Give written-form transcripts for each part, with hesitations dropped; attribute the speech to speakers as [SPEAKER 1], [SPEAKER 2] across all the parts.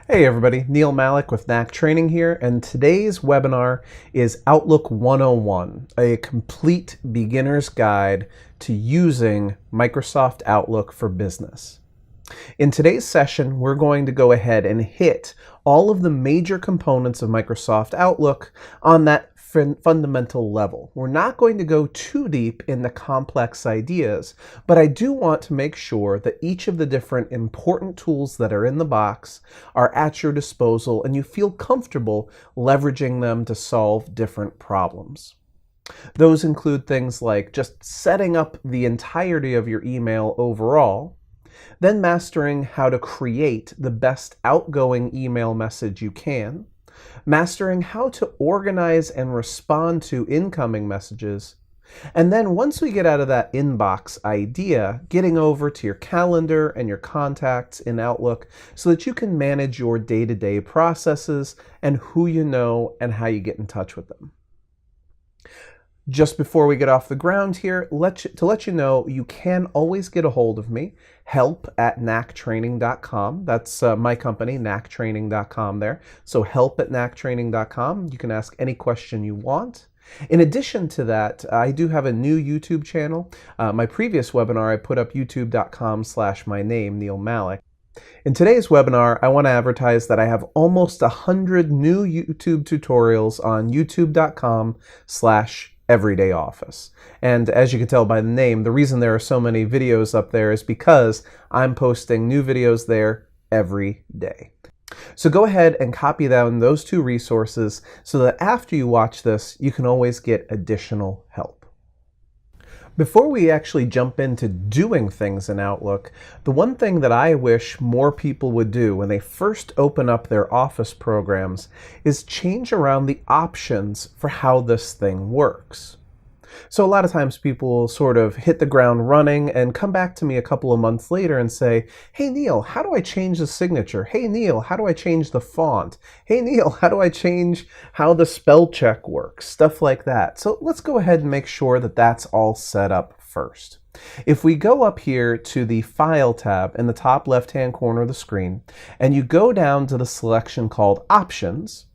[SPEAKER 1] Hey everybody, Neil Malek with Knack Training here, and today's webinar is Outlook 101, a complete beginner's guide to using Microsoft Outlook for Business. In today's session, we're going to go ahead and hit all of the major components of Microsoft Outlook on that fundamental level. We're not going to go too deep in the complex ideas, but I do want to make sure that each of the different important tools that are in the box are at your disposal and you feel comfortable leveraging them to solve different problems. Those include things like just setting up the entirety of your email overall, then mastering how to create the best outgoing email message you can, mastering how to organize and respond to incoming messages, and then once we get out of that inbox idea, getting over to your calendar and your contacts in Outlook so that you can manage your day-to-day processes and who you know and how you get in touch with them. Just before we get off the ground here, to let you know, you can always get a hold of me, help@knacktraining.com. That's my company, knacktraining.com there. So help@knacktraining.com. You can ask any question you want. In addition to that, I do have a new YouTube channel. My previous webinar, I put up youtube.com/my name, Neil Malek. In today's webinar, I want to advertise that I have almost 100 new YouTube tutorials on youtube.com/Everyday Office. And as you can tell by the name, the reason there are so many videos up there is because I'm posting new videos there every day. So go ahead and copy down those two resources so that after you watch this, you can always get additional help. Before we actually jump into doing things in Outlook, the one thing that I wish more people would do when they first open up their Office programs is change around the options for how this thing works. So a lot of times people will sort of hit the ground running and come back to me a couple of months later and say, hey Neil, how do I change the signature? Hey Neil, how do I change the font? Hey Neil, how do I change how the spell check works? Stuff like that. So let's go ahead and make sure that that's all set up first. If we go up here to the File tab in the top left-hand corner of the screen, and you go down to the selection called Options,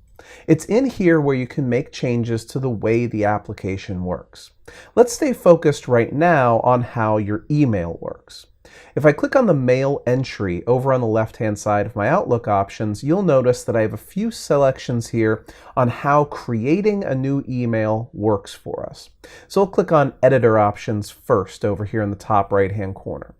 [SPEAKER 1] it's in here where you can make changes to the way the application works. Let's stay focused right now on how your email works. If I click on the Mail entry over on the left-hand side of my Outlook options, you'll notice that I have a few selections here on how creating a new email works for us. So I'll click on Editor Options first over here in the top right-hand corner.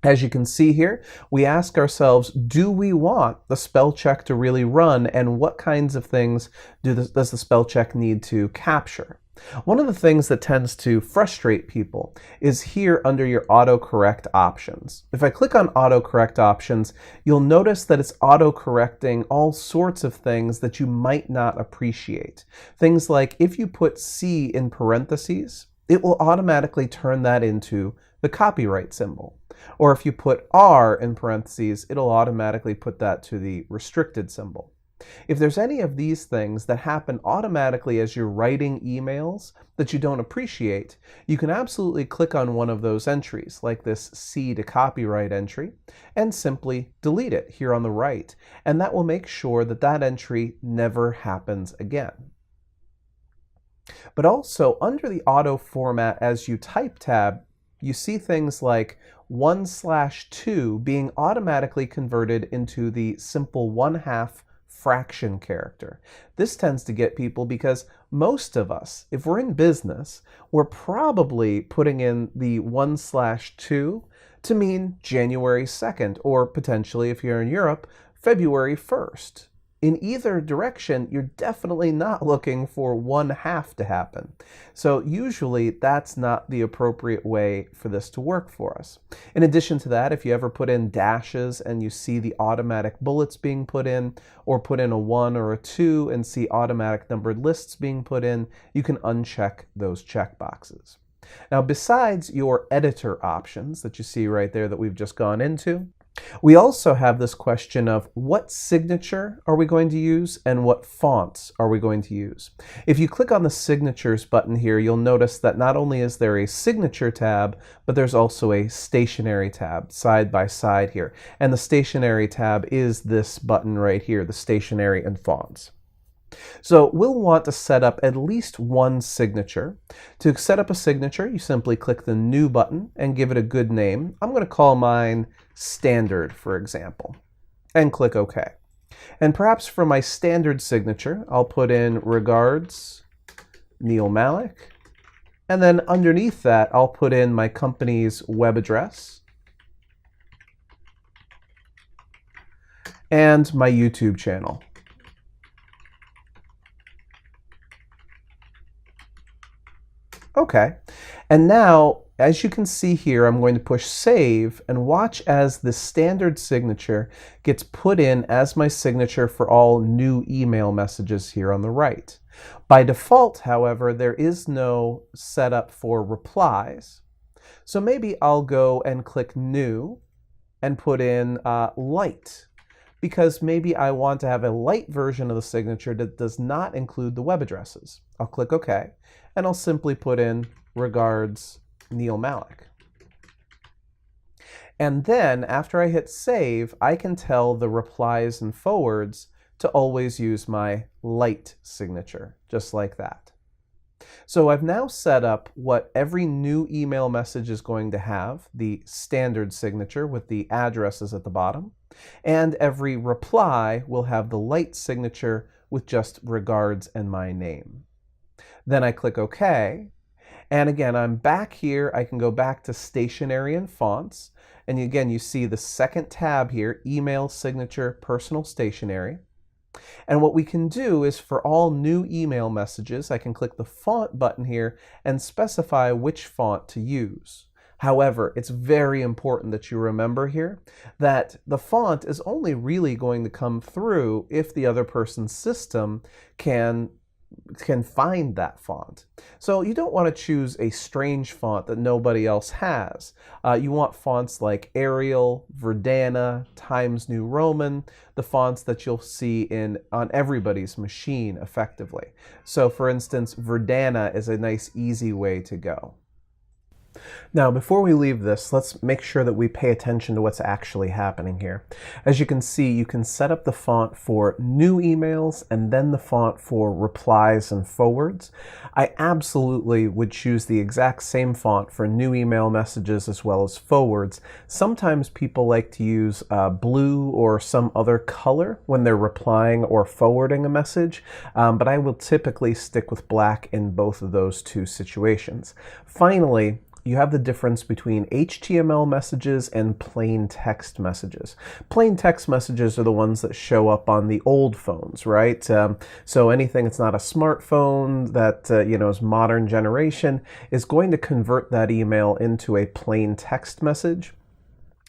[SPEAKER 1] As you can see here, we ask ourselves, do we want the spell check to really run, and what kinds of things does the spell check need to capture? One of the things that tends to frustrate people is here under your autocorrect options. If I click on autocorrect options, you'll notice that it's autocorrecting all sorts of things that you might not appreciate. Things like if you put C in parentheses, it will automatically turn that into the copyright symbol. Or if you put R in parentheses, it'll automatically put that to the restricted symbol. If there's any of these things that happen automatically as you're writing emails that you don't appreciate, you can absolutely click on one of those entries, like this C to copyright entry, and simply delete it here on the right. And that will make sure that that entry never happens again. But also under the Auto Format as you type tab, you see things like 1/2 being automatically converted into the simple 1/2 fraction character. This tends to get people because most of us, if we're in business, we're probably putting in the 1/2 to mean January 2nd, or potentially, if you're in Europe, February 1st. In either direction, you're definitely not looking for 1/2 to happen. So usually that's not the appropriate way for this to work for us. In addition to that, if you ever put in dashes and you see the automatic bullets being put in, or put in a 1 or a 2 and see automatic numbered lists being put in, you can uncheck those checkboxes. Now, besides your editor options that you see right there that we've just gone into, We also have this question of what signature are we going to use and what fonts are we going to use. If you click on the Signatures button here, you'll notice that not only is there a Signature tab, but there's also a Stationery tab side by side here. And the Stationery tab is this button right here, the Stationery and Fonts. So we'll want to set up at least one signature. To set up a signature, you simply click the New button and give it a good name. I'm going to call mine Standard, for example, and click OK. And perhaps for my standard signature, I'll put in Regards, Neil Malek, and then underneath that, I'll put in my company's web address and my YouTube channel. Okay, and now, as you can see here, I'm going to push Save and watch as the standard signature gets put in as my signature for all new email messages here on the right. By default, however, there is no setup for replies. So maybe I'll go and click New and put in Light, because maybe I want to have a light version of the signature that does not include the web addresses. I'll click OK, and I'll simply put in Regards, Neil Malek. And then after I hit Save, I can tell the replies and forwards to always use my light signature, just like that. So I've now set up what every new email message is going to have, the standard signature with the addresses at the bottom, and every reply will have the light signature with just Regards and my name. Then I click OK, and again, I'm back here. I can go back to Stationery and Fonts, and again, you see the second tab here, Email, Signature, Personal Stationery. And what we can do is for all new email messages, I can click the Font button here and specify which font to use. However, it's very important that you remember here that the font is only really going to come through if the other person's system can find that font. So you don't want to choose a strange font that nobody else has. You want fonts like Arial, Verdana, Times New Roman, the fonts that you'll see on everybody's machine effectively. So for instance, Verdana is a nice easy way to go. Now, before we leave this, let's make sure that we pay attention to what's actually happening here. As you can see, you can set up the font for new emails and then the font for replies and forwards. I absolutely would choose the exact same font for new email messages as well as forwards. Sometimes people like to use blue or some other color when they're replying or forwarding a message, but I will typically stick with black in both of those two situations. Finally, you have the difference between HTML messages and plain text messages. Plain text messages are the ones that show up on the old phones, right? So anything that's not a smartphone that is modern generation is going to convert that email into a plain text message.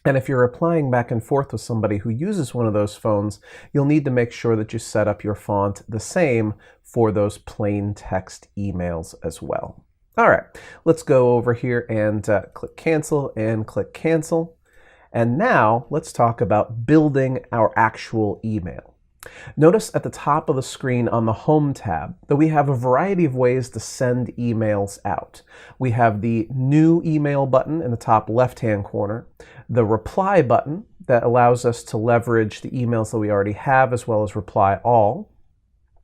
[SPEAKER 1] And if you're replying back and forth with somebody who uses one of those phones, you'll need to make sure that you set up your font the same for those plain text emails as well. All right, let's go over here and click Cancel and click Cancel. And now let's talk about building our actual email. Notice at the top of the screen on the Home tab that we have a variety of ways to send emails out. We have the New Email button in the top left-hand corner, the Reply button that allows us to leverage the emails that we already have as well as Reply All.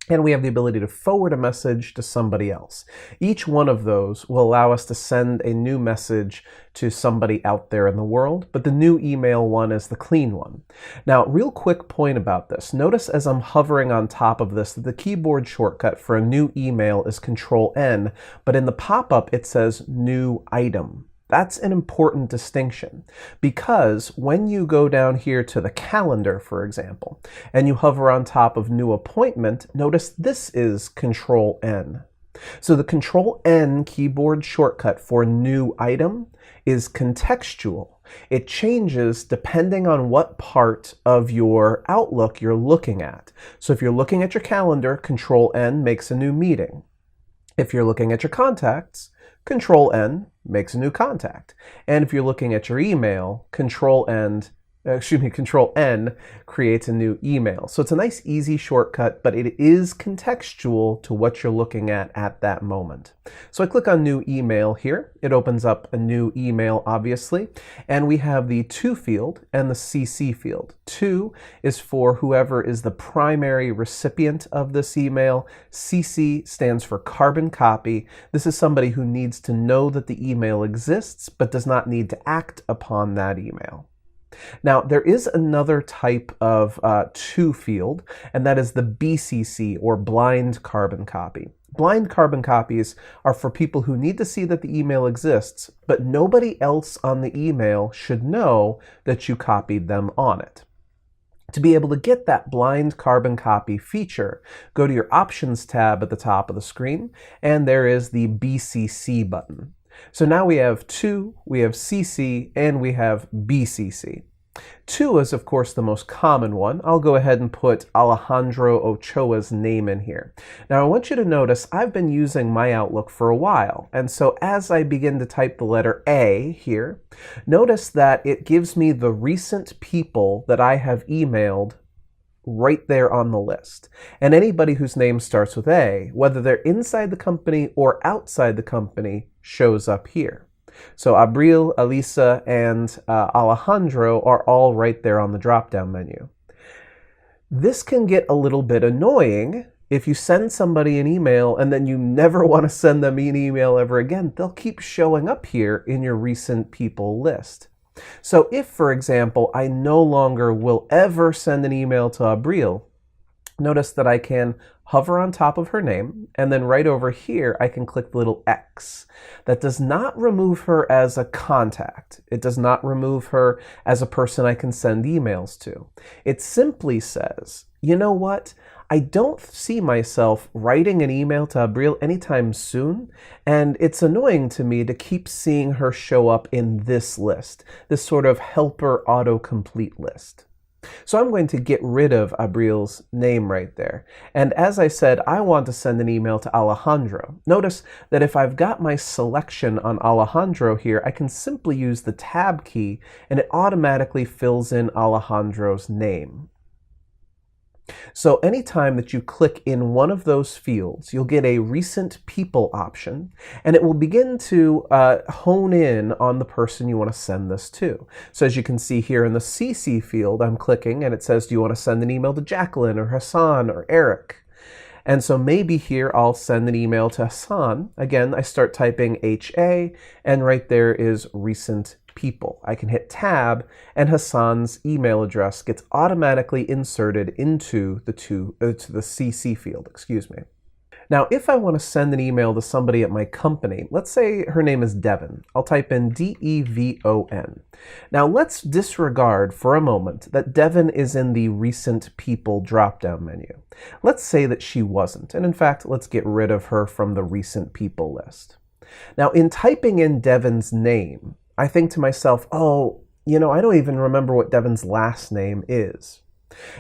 [SPEAKER 1] And we have the ability to forward a message to somebody else. Each one of those will allow us to send a new message to somebody out there in the world, but the New Email one is the clean one. Now, real quick point about this. Notice as I'm hovering on top of this that the keyboard shortcut for a new email is Control-N, but in the pop-up it says New Item. That's an important distinction because when you go down here to the calendar, for example, and you hover on top of New Appointment, notice this is Control-N. So the Control-N keyboard shortcut for New Item is contextual. It changes depending on what part of your Outlook you're looking at. So if you're looking at your calendar, Control-N makes a new meeting. If you're looking at your contacts, Control-N makes a new contact. And if you're looking at your email, Control-N Control N creates a new email. So it's a nice easy shortcut, but it is contextual to what you're looking at that moment. So I click on new email here. It opens up a new email, obviously, and we have the to field and the CC field. To is for whoever is the primary recipient of this email. CC stands for carbon copy. This is somebody who needs to know that the email exists, but does not need to act upon that email. Now, there is another type of to field, and that is the BCC, or blind carbon copy. Blind carbon copies are for people who need to see that the email exists, but nobody else on the email should know that you copied them on it. To be able to get that blind carbon copy feature, go to your Options tab at the top of the screen, and there is the BCC button. So now we have to, we have CC, and we have BCC. To is, of course, the most common one. I'll go ahead and put Alejandro Ochoa's name in here. Now, I want you to notice I've been using my Outlook for a while, and so as I begin to type the letter A here, notice that it gives me the recent people that I have emailed right there on the list. And anybody whose name starts with A, whether they're inside the company or outside the company, shows up here. So Abril, Elisa, and Alejandro are all right there on the drop-down menu. This can get a little bit annoying if you send somebody an email and then you never want to send them an email ever again. They'll keep showing up here in your recent people list. So if, for example, I no longer will ever send an email to Abril, notice that I can hover on top of her name, and then right over here I can click the little X. That does not remove her as a contact. It does not remove her as a person I can send emails to. It simply says, you know what? I don't see myself writing an email to Abril anytime soon, and it's annoying to me to keep seeing her show up in this list, this sort of helper autocomplete list. So I'm going to get rid of Abril's name right there. And as I said, I want to send an email to Alejandro. Notice that if I've got my selection on Alejandro here, I can simply use the tab key and it automatically fills in Alejandro's name. So anytime that you click in one of those fields, you'll get a recent people option, and it will begin to hone in on the person you want to send this to. So as you can see here in the CC field, I'm clicking and it says, do you want to send an email to Jacqueline or Hassan or Eric? And so maybe here I'll send an email to Hassan. Again, I start typing HA, and right there is recent people. I can hit tab, and Hassan's email address gets automatically inserted into the CC field. Excuse me. Now, if I want to send an email to somebody at my company, let's say her name is Devon. I'll type in DEVON. Now, let's disregard for a moment that Devon is in the recent people drop-down menu. Let's say that she wasn't, and in fact, let's get rid of her from the recent people list. Now, in typing in Devon's name, I think to myself, oh, I don't even remember what Devon's last name is.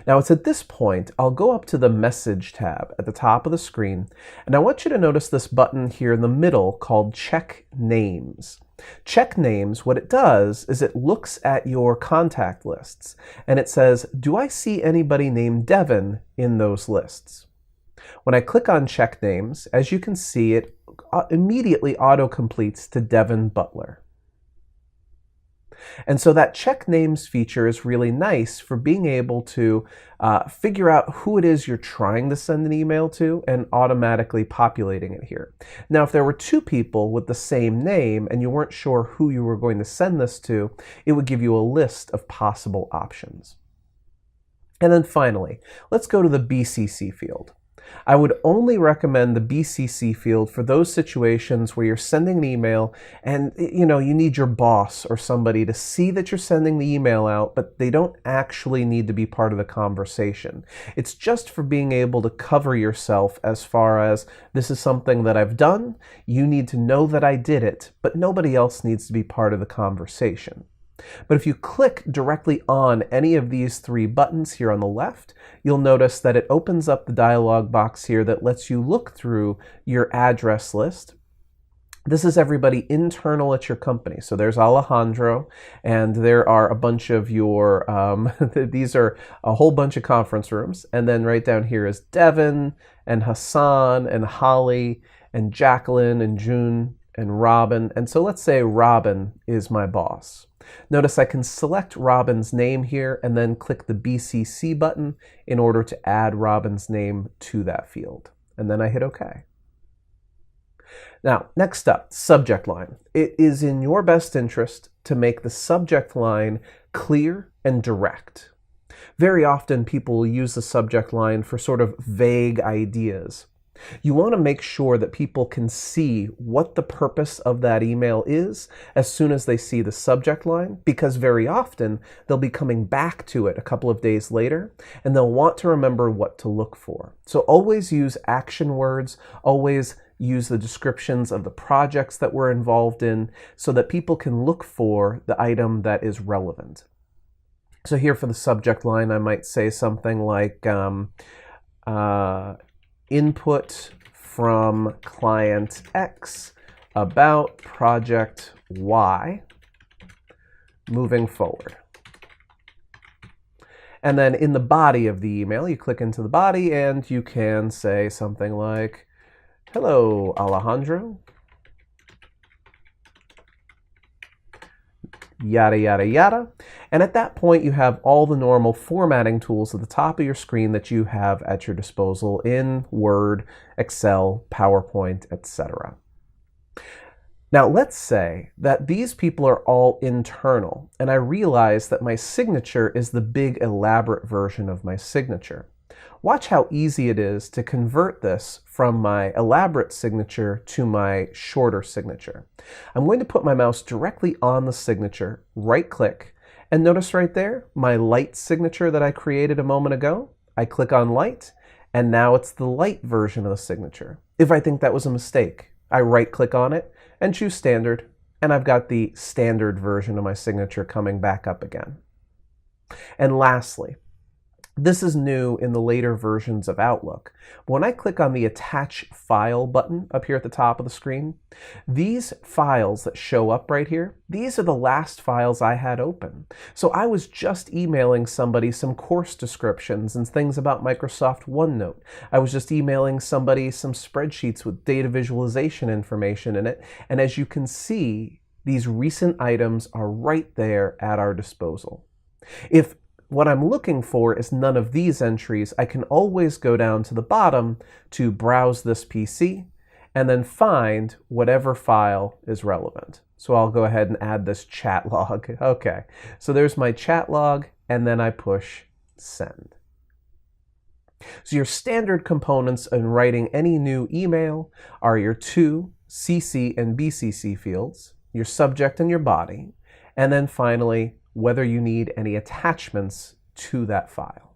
[SPEAKER 1] Now it's at this point, I'll go up to the Message tab at the top of the screen, and I want you to notice this button here in the middle called Check Names. Check Names, what it does is it looks at your contact lists, and it says, do I see anybody named Devon in those lists? When I click on Check Names, as you can see, it immediately auto-completes to Devon Butler. And so that check names feature is really nice for being able to figure out who it is you're trying to send an email to and automatically populating it here. Now, if there were two people with the same name and you weren't sure who you were going to send this to, it would give you a list of possible options. And then finally, let's go to the BCC field. I would only recommend the BCC field for those situations where you're sending an email and you need your boss or somebody to see that you're sending the email out, but they don't actually need to be part of the conversation. It's just for being able to cover yourself as far as this is something that I've done, you need to know that I did it, but nobody else needs to be part of the conversation. But if you click directly on any of these three buttons here on the left, you'll notice that it opens up the dialog box here that lets you look through your address list. This is everybody internal at your company. So there's Alejandro, and there are a bunch of your, these are a whole bunch of conference rooms. And then right down here is Devin, and Hassan, and Holly, and Jacqueline, and June, and Robin. And so let's say Robin is my boss. Notice I can select Robin's name here and then click the BCC button in order to add Robin's name to that field. And then I hit OK. Now, next up, subject line. It is in your best interest to make the subject line clear and direct. Very often people will use the subject line for sort of vague ideas. You want to make sure that people can see what the purpose of that email is as soon as they see the subject line, because very often they'll be coming back to it a couple of days later and they'll want to remember what to look for. So always use action words, always use the descriptions of the projects that we're involved in so that people can look for the item that is relevant. So here for the subject line, I might say something like input from client X about project Y moving forward. And then in the body of the email, you click into the body and you can say something like, hello, Alejandro, yada, yada, yada. And at that point, you have all the normal formatting tools at the top of your screen that you have at your disposal in Word, Excel, PowerPoint, etc. Now, let's say that these people are all internal, and I realize that my signature is the big, elaborate version of my signature. Watch how easy it is to convert this from my elaborate signature to my shorter signature. I'm going to put my mouse directly on the signature, right-click, and notice right there, my light signature that I created a moment ago. I click on light, and now it's the light version of the signature. If I think that was a mistake, I right-click on it and choose standard, and I've got the standard version of my signature coming back up again. And lastly, this is new in the later versions of Outlook. When I click on the Attach File button up here at the top of the screen, these files that show up right here, these are the last files I had open. So I was just emailing somebody some course descriptions and things about Microsoft OneNote. I was just emailing somebody some spreadsheets with data visualization information in it. And as you can see, these recent items are right there at our disposal. If what I'm looking for is none of these entries, I can always go down to the bottom to browse this PC and then find whatever file is relevant. So I'll go ahead and add this chat log. Okay, so there's my chat log, and then I push send. So your standard components in writing any new email are your two CC and BCC fields, your subject and your body, and then finally, whether you need any attachments to that file.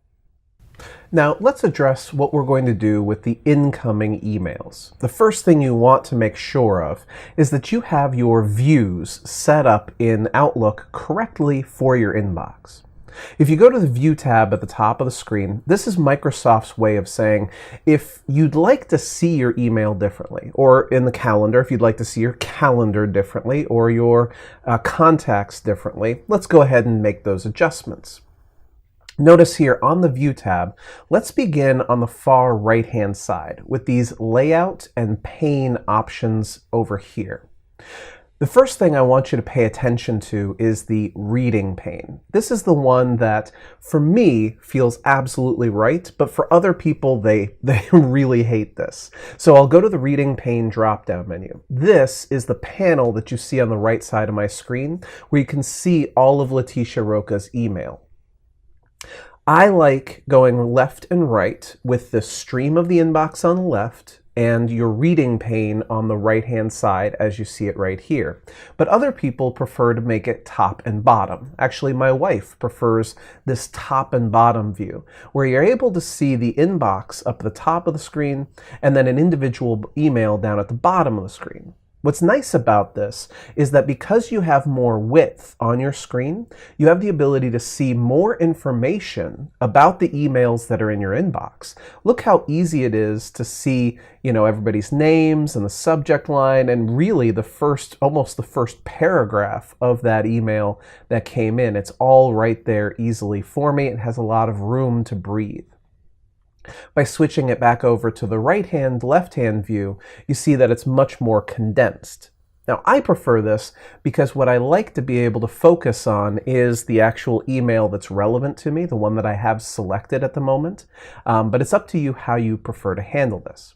[SPEAKER 1] Now, let's address what we're going to do with the incoming emails. The first thing you want to make sure of is that you have your views set up in Outlook correctly for your inbox. If you go to the View tab at the top of the screen, this is Microsoft's way of saying if you'd like to see your email differently, or in the calendar, if you'd like to see your calendar differently, or your contacts differently, let's go ahead and make those adjustments. Notice here on the View tab, let's begin on the far right-hand side with these Layout and Pane options over here. The first thing I want you to pay attention to is the reading pane. This is the one that, for me, feels absolutely right, but for other people, they really hate this. So I'll go to the reading pane drop-down menu. This is the panel that you see on the right side of my screen, where you can see all of Leticia Roca's email. I like going left and right with the stream of the inbox on the left and your reading pane on the right-hand side as you see it right here. But other people prefer to make it top and bottom. Actually, my wife prefers this top and bottom view, where you're able to see the inbox up at the top of the screen and then an individual email down at the bottom of the screen. What's nice about this is that because you have more width on your screen, you have the ability to see more information about the emails that are in your inbox. Look how easy it is to see, everybody's names and the subject line and really almost the first paragraph of that email that came in. It's all right there easily for me. It has a lot of room to breathe. By switching it back over to the right-hand, left-hand view, you see that it's much more condensed. Now, I prefer this because what I like to be able to focus on is the actual email that's relevant to me, the one that I have selected at the moment, but it's up to you how you prefer to handle this.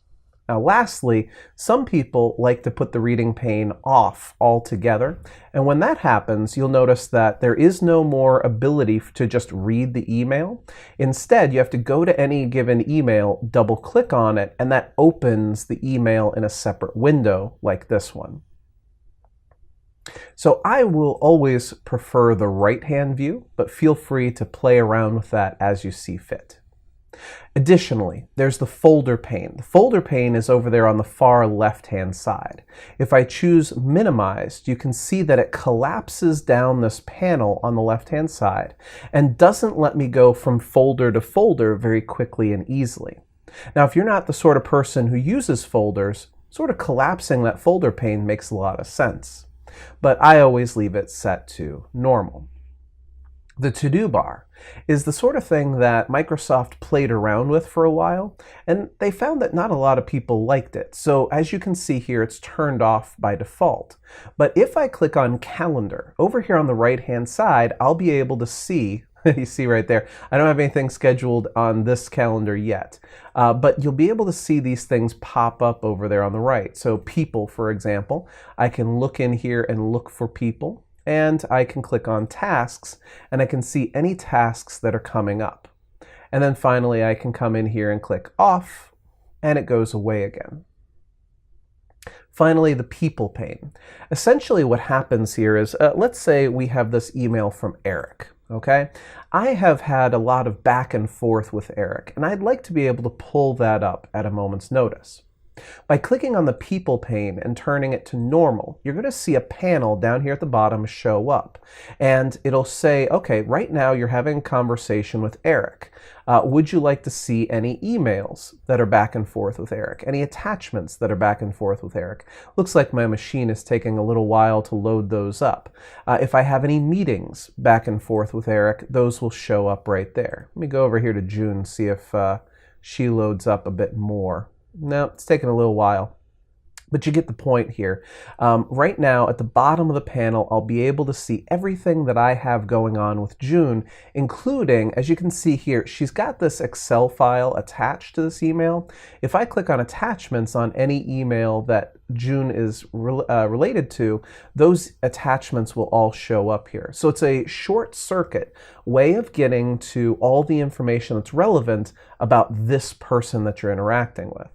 [SPEAKER 1] Now, lastly, some people like to put the reading pane off altogether, and when that happens, you'll notice that there is no more ability to just read the email. Instead, you have to go to any given email, double-click on it, and that opens the email in a separate window like this one. So I will always prefer the right-hand view, but feel free to play around with that as you see fit. Additionally, there's the folder pane. The folder pane is over there on the far left-hand side. If I choose minimized, you can see that it collapses down this panel on the left-hand side and doesn't let me go from folder to folder very quickly and easily. Now, if you're not the sort of person who uses folders, sort of collapsing that folder pane makes a lot of sense. But I always leave it set to normal. The To-Do bar is the sort of thing that Microsoft played around with for a while, and they found that not a lot of people liked it. So as you can see here, it's turned off by default. But if I click on Calendar, over here on the right-hand side, I'll be able to see, you see right there, I don't have anything scheduled on this calendar yet, but you'll be able to see these things pop up over there on the right. So people, for example, I can look in here and look for people. And I can click on tasks and I can see any tasks that are coming up. And then finally I can come in here and click off and it goes away again. Finally, the people pane. Essentially what happens here is, let's say we have this email from Eric. Okay, I have had a lot of back and forth with Eric and I'd like to be able to pull that up at a moment's notice. By clicking on the people pane and turning it to normal, you're going to see a panel down here at the bottom show up. And it'll say, okay, right now you're having a conversation with Eric. Would you like to see any emails that are back and forth with Eric? Any attachments that are back and forth with Eric? Looks like my machine is taking a little while to load those up. If I have any meetings back and forth with Eric, those will show up right there. Let me go over here to June, see if she loads up a bit more. No, it's taking a little while, but you get the point here. Right now, at the bottom of the panel, I'll be able to see everything that I have going on with June, including, as you can see here, she's got this Excel file attached to this email. If I click on attachments on any email that June is related to, those attachments will all show up here. So it's a short circuit way of getting to all the information that's relevant about this person that you're interacting with.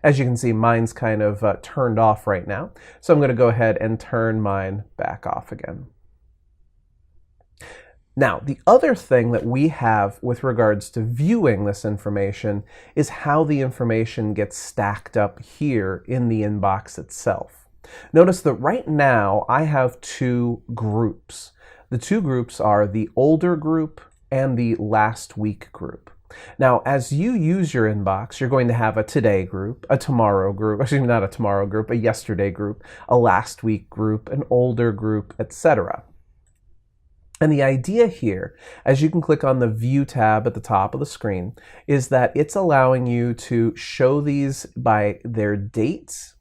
[SPEAKER 1] As you can see, mine's kind of turned off right now. So I'm going to go ahead and turn mine back off again. Now, the other thing that we have with regards to viewing this information is how the information gets stacked up here in the inbox itself. Notice that right now I have two groups. The two groups are the older group and the last week group. Now, as you use your inbox, you're going to have a today group, a tomorrow group, excuse me, not a tomorrow group, a yesterday group, a last week group, an older group, etc. And the idea here, as you can click on the View tab at the top of the screen, is that it's allowing you to show these by their dates.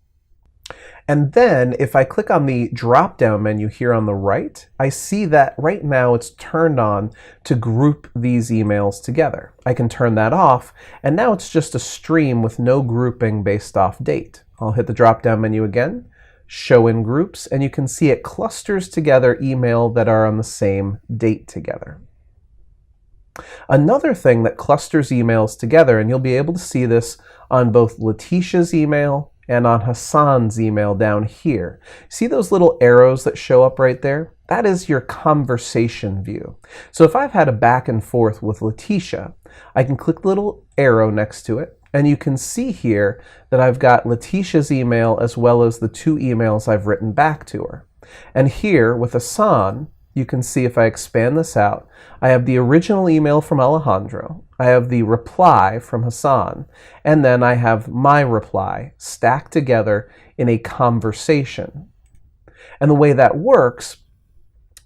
[SPEAKER 1] And then if I click on the drop-down menu here on the right, I see that right now it's turned on to group these emails together. I can turn that off, and now it's just a stream with no grouping based off date. I'll hit the drop-down menu again, show in groups, and you can see it clusters together email that are on the same date together. Another thing that clusters emails together, and you'll be able to see this on both Letitia's email and on Hassan's email down here. See those little arrows that show up right there? That is your conversation view. So if I've had a back and forth with Letitia, I can click the little arrow next to it, And you can see here that I've got Letitia's email as well as the 2 emails I've written back to her. And here with Hassan, you can see if I expand this out, I have the original email from Alejandro, I have the reply from Hassan, and then I have my reply stacked together in a conversation. And the way that works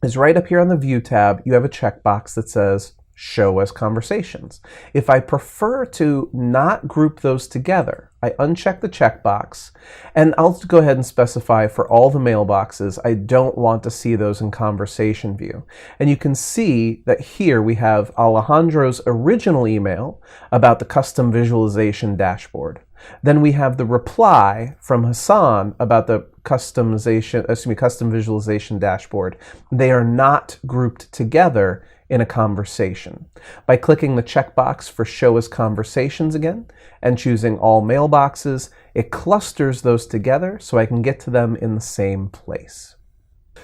[SPEAKER 1] is right up here on the View tab, you have a checkbox that says Show as Conversations. If I prefer to not group those together, I uncheck the checkbox, and I'll go ahead and specify for all the mailboxes, I don't want to see those in conversation view. And you can see that here we have Alejandro's original email about the custom visualization dashboard. Then we have the reply from Hassan about the custom visualization dashboard. They are not grouped together in a conversation. By clicking the checkbox for Show as Conversations again and choosing all mailboxes, it clusters those together so I can get to them in the same place.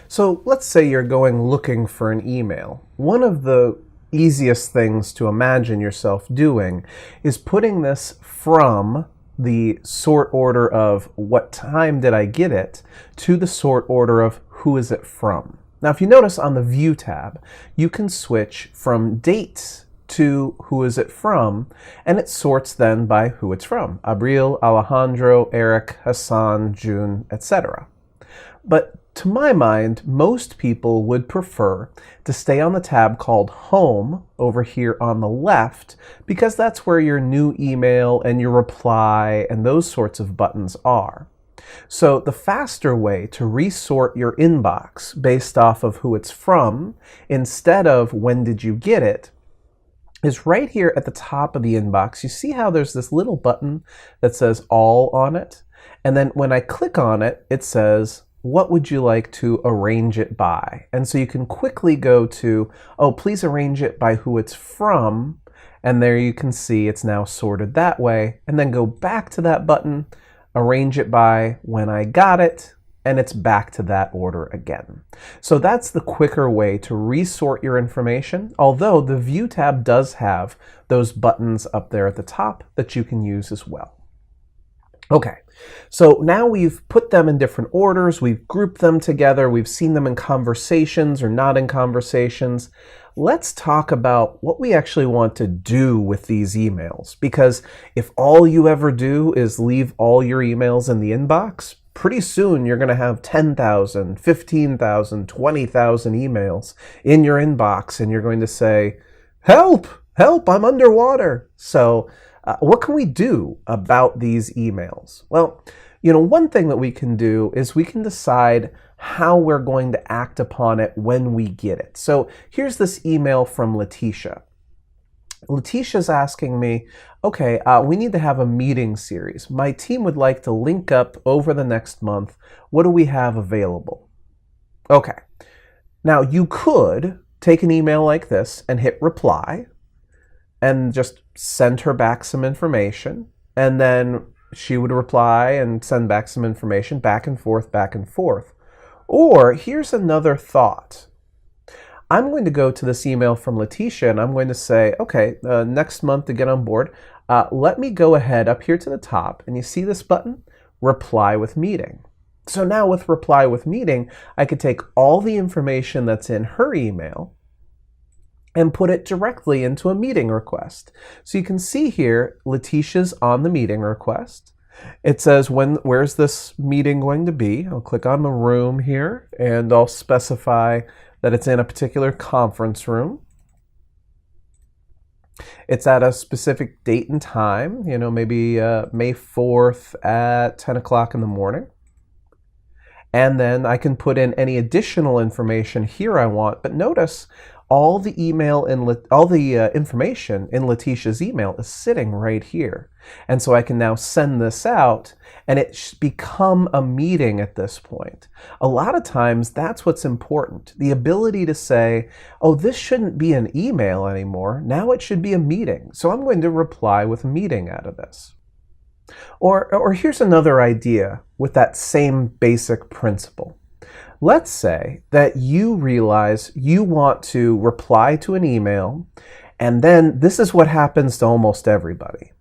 [SPEAKER 1] So let's say you're going looking for an email. One of the easiest things to imagine yourself doing is putting this from the sort order of what time did I get it to the sort order of who is it from. Now, if you notice on the View tab, you can switch from dates to who is it from, and it sorts then by who it's from. Abril, Alejandro, Eric, Hassan, June, etc. But to my mind, most people would prefer to stay on the tab called Home over here on the left, because that's where your new email and your reply and those sorts of buttons are. So the faster way to resort your inbox based off of who it's from, instead of when did you get it, is right here at the top of the inbox. You see how there's this little button that says All on it? And then when I click on it, it says, what would you like to arrange it by? And so you can quickly go to, oh, please arrange it by who it's from. And there you can see it's now sorted that way. And then go back to that button, arrange it by when I got it, and it's back to that order again. So that's the quicker way to resort your information, although the View tab does have those buttons up there at the top that you can use as well. Okay, so now we've put them in different orders, we've grouped them together, we've seen them in conversations or not in conversations. Let's talk about what we actually want to do with these emails. Because if all you ever do is leave all your emails in the inbox, pretty soon you're going to have 10,000, 15,000, 20,000 emails in your inbox, and you're going to say, help, help, I'm underwater. So what can we do about these emails? Well, one thing that we can do is we can decide how we're going to act upon it when we get it. So here's this email from Letitia. Letitia's asking me, okay, we need to have a meeting series. My team would like to link up over the next month. What do we have available? Okay. Now you could take an email like this and hit reply and just send her back some information, and then she would reply and send back some information, back and forth, back and forth. Or here's another thought. I'm going to go to this email from Letitia and I'm going to say, okay, next month to get on board, let me go ahead up here to the top, and you see this button, Reply with Meeting. So now with Reply with Meeting, I could take all the information that's in her email and put it directly into a meeting request. So you can see here, Letitia's on the meeting request. It says, where's this meeting going to be? I'll click on the room here, and I'll specify that it's in a particular conference room. It's at a specific date and time, maybe May 4th at 10 o'clock in the morning. And then I can put in any additional information here I want, but notice all the information in Letitia's email is sitting right here. And so I can now send this out, and it should become a meeting at this point. A lot of times that's what's important. The ability to say, oh, this shouldn't be an email anymore. Now it should be a meeting. So I'm going to reply with meeting out of this. Or here's another idea with that same basic principle. Let's say that you realize you want to reply to an email, and then this is what happens to almost everybody.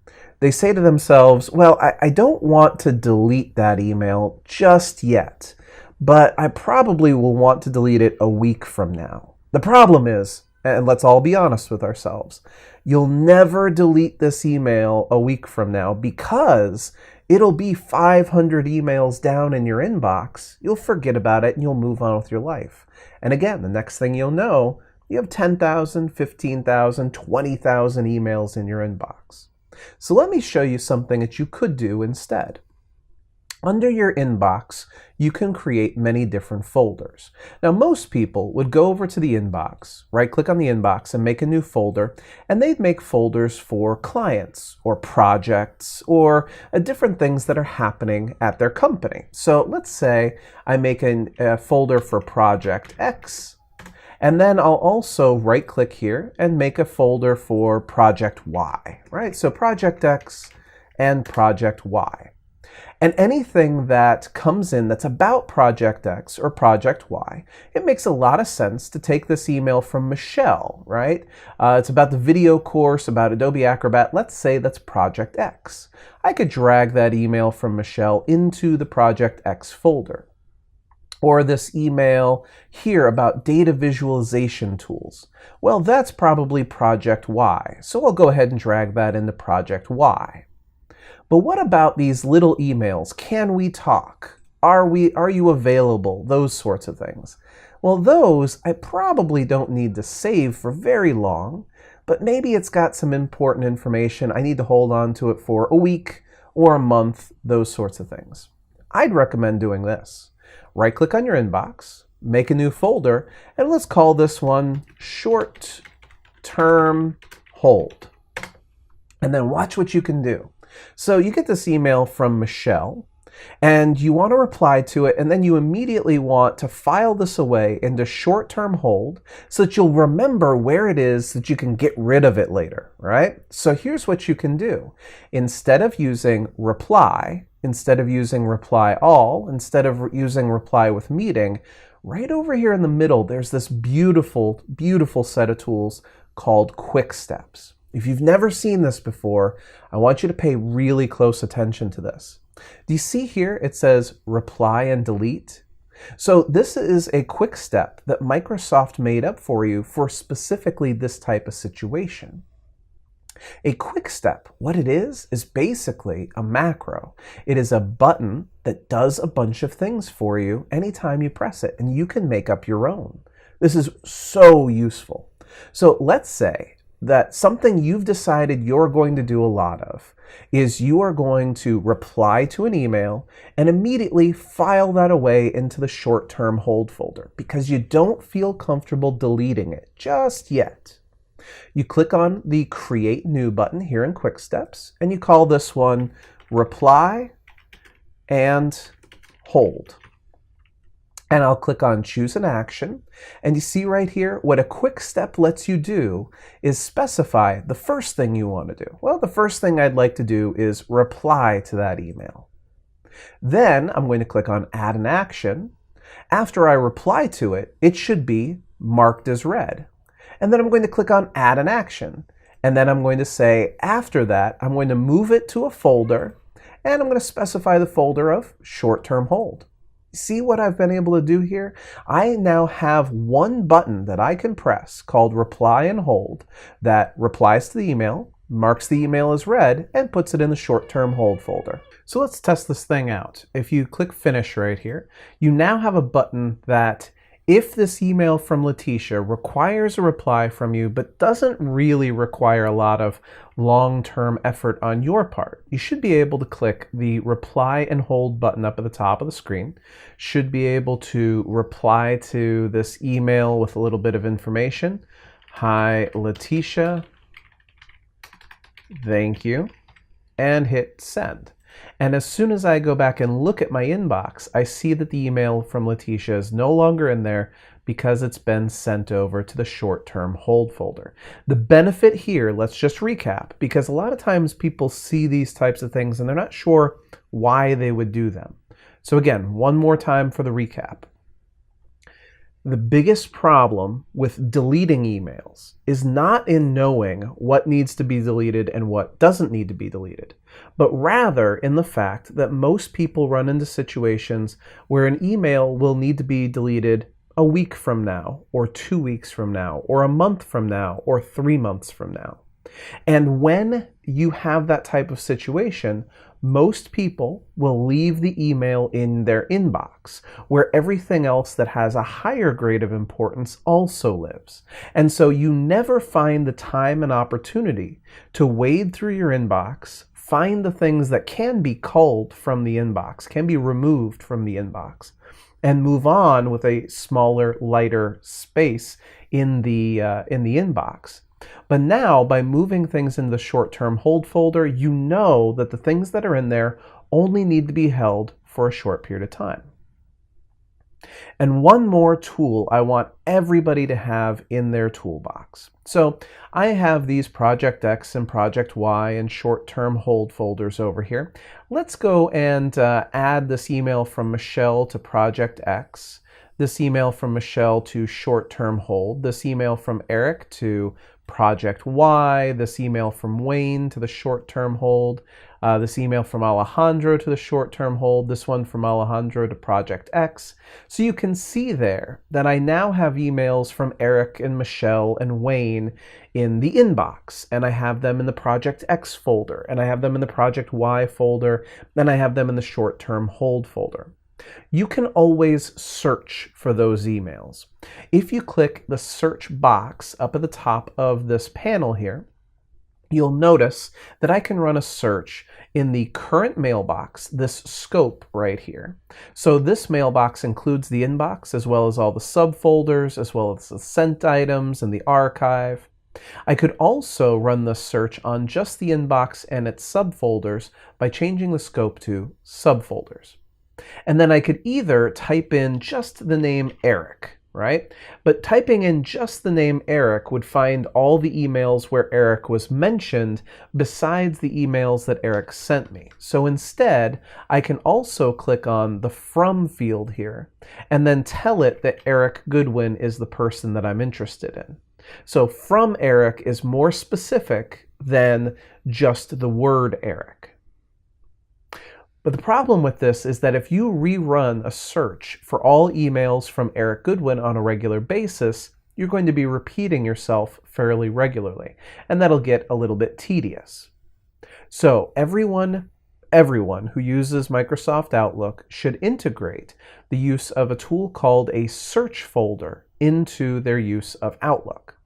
[SPEAKER 1] they say to themselves, well, I don't want to delete that email just yet, but I probably will want to delete it a week from now. The problem is, and let's all be honest with ourselves, you'll never delete this email a week from now because it'll be 500 emails down in your inbox. You'll forget about it and you'll move on with your life. And again, the next thing you'll know, you have 10,000, 15,000, 20,000 emails in your inbox. So let me show you something that you could do instead. Under your inbox, you can create many different folders. Now, most people would go over to the inbox, right-click on the inbox and make a new folder, and they'd make folders for clients or projects or different things that are happening at their company. So let's say I make a folder for Project X, and then I'll also right-click here and make a folder for Project Y, right? So Project X and Project Y. And anything that comes in that's about Project X or Project Y, it makes a lot of sense to take this email from Michelle, right? It's about the video course about Adobe Acrobat. Let's say that's Project X. I could drag that email from Michelle into the Project X folder. Or this email here about data visualization tools. Well, that's probably Project Y. So I'll go ahead and drag that into Project Y. But what about these little emails? Can we talk? Are you available? Those sorts of things. Well, those I probably don't need to save for very long, but maybe it's got some important information. I need to hold on to it for a week or a month, those sorts of things. I'd recommend doing this. Right-click on your inbox, make a new folder, and let's call this one Short-Term Hold. And then watch what you can do. So you get this email from Michelle, and you want to reply to it, and then you immediately want to file this away into short-term hold so that you'll remember where it is so that you can get rid of it later, right? So here's what you can do. Instead of using reply, instead of using reply all, instead of using reply with meeting, right over here in the middle, there's this beautiful, beautiful set of tools called Quick Steps. If you've never seen this before, I want you to pay really close attention to this. Do you see here it says reply and delete? So this is a quick step that Microsoft made up for you for specifically this type of situation. A quick step, what it is basically a macro. It is a button that does a bunch of things for you anytime you press it, and you can make up your own. This is so useful. So let's say that something you've decided you're going to do a lot of is you are going to reply to an email and immediately file that away into the short-term hold folder because you don't feel comfortable deleting it just yet. You click on the Create New button here in Quick Steps, and you call this one Reply and Hold. And I'll click on Choose an Action, and you see right here what a quick step lets you do is specify the first thing you want to do. Well, the first thing I'd like to do is reply to that email. Then I'm going to click on Add an Action. After I reply to it, it should be marked as read. And then I'm going to click on Add an Action. And then I'm going to say, after that, I'm going to move it to a folder, and I'm going to specify the folder of Short-Term Hold. See what I've been able to do here? I now have one button that I can press called Reply and Hold that replies to the email, marks the email as read, and puts it in the short-term hold folder. So let's test this thing out. If you click Finish right here, you now have a button that if this email from Letitia requires a reply from you but doesn't really require a lot of long-term effort on your part, you should be able to click the Reply and Hold button up at the top of the screen. Should be able to reply to this email with a little bit of information. Hi, Letitia. Thank you. And hit Send. And as soon as I go back and look at my inbox, I see that the email from Letitia is no longer in there because it's been sent over to the short-term hold folder. The benefit here, let's just recap, because a lot of times people see these types of things and they're not sure why they would do them. So again, one more time for the recap. The biggest problem with deleting emails is not in knowing what needs to be deleted and what doesn't need to be deleted, but rather in the fact that most people run into situations where an email will need to be deleted a week from now, or 2 weeks from now, or a month from now, or 3 months from now. And when you have that type of situation, most people will leave the email in their inbox, where everything else that has a higher grade of importance also lives. And so you never find the time and opportunity to wade through your inbox, find the things that can be culled from the inbox, can be removed from the inbox, and move on with a smaller, lighter space in the inbox. But now, by moving things in the short-term hold folder, you know that the things that are in there only need to be held for a short period of time. And one more tool I want everybody to have in their toolbox. So I have these Project X and Project Y and short-term hold folders over here. Let's go and add this email from Michelle to Project X, this email from Michelle to short-term hold, this email from Eric to Project Y, this email from Wayne to the short-term hold, this email from Alejandro to the short-term hold, this one from Alejandro to Project X. So you can see there that I now have emails from Eric and Michelle and Wayne in the inbox, and I have them in the Project X folder, and I have them in the Project Y folder, and I have them in the short-term hold folder. You can always search for those emails. If you click the search box up at the top of this panel here, you'll notice that I can run a search in the current mailbox, this scope right here. So this mailbox includes the inbox as well as all the subfolders, as well as the sent items and the archive. I could also run the search on just the inbox and its subfolders by changing the scope to subfolders. And then I could either type in just the name Eric, right? But typing in just the name Eric would find all the emails where Eric was mentioned besides the emails that Eric sent me. So instead, I can also click on the From field here and then tell it that Eric Goodwin is the person that I'm interested in. So From Eric is more specific than just the word Eric. But the problem with this is that if you rerun a search for all emails from Eric Goodwin on a regular basis, you're going to be repeating yourself fairly regularly, and that'll get a little bit tedious. So everyone who uses Microsoft Outlook should integrate the use of a tool called a search folder into their use of Outlook.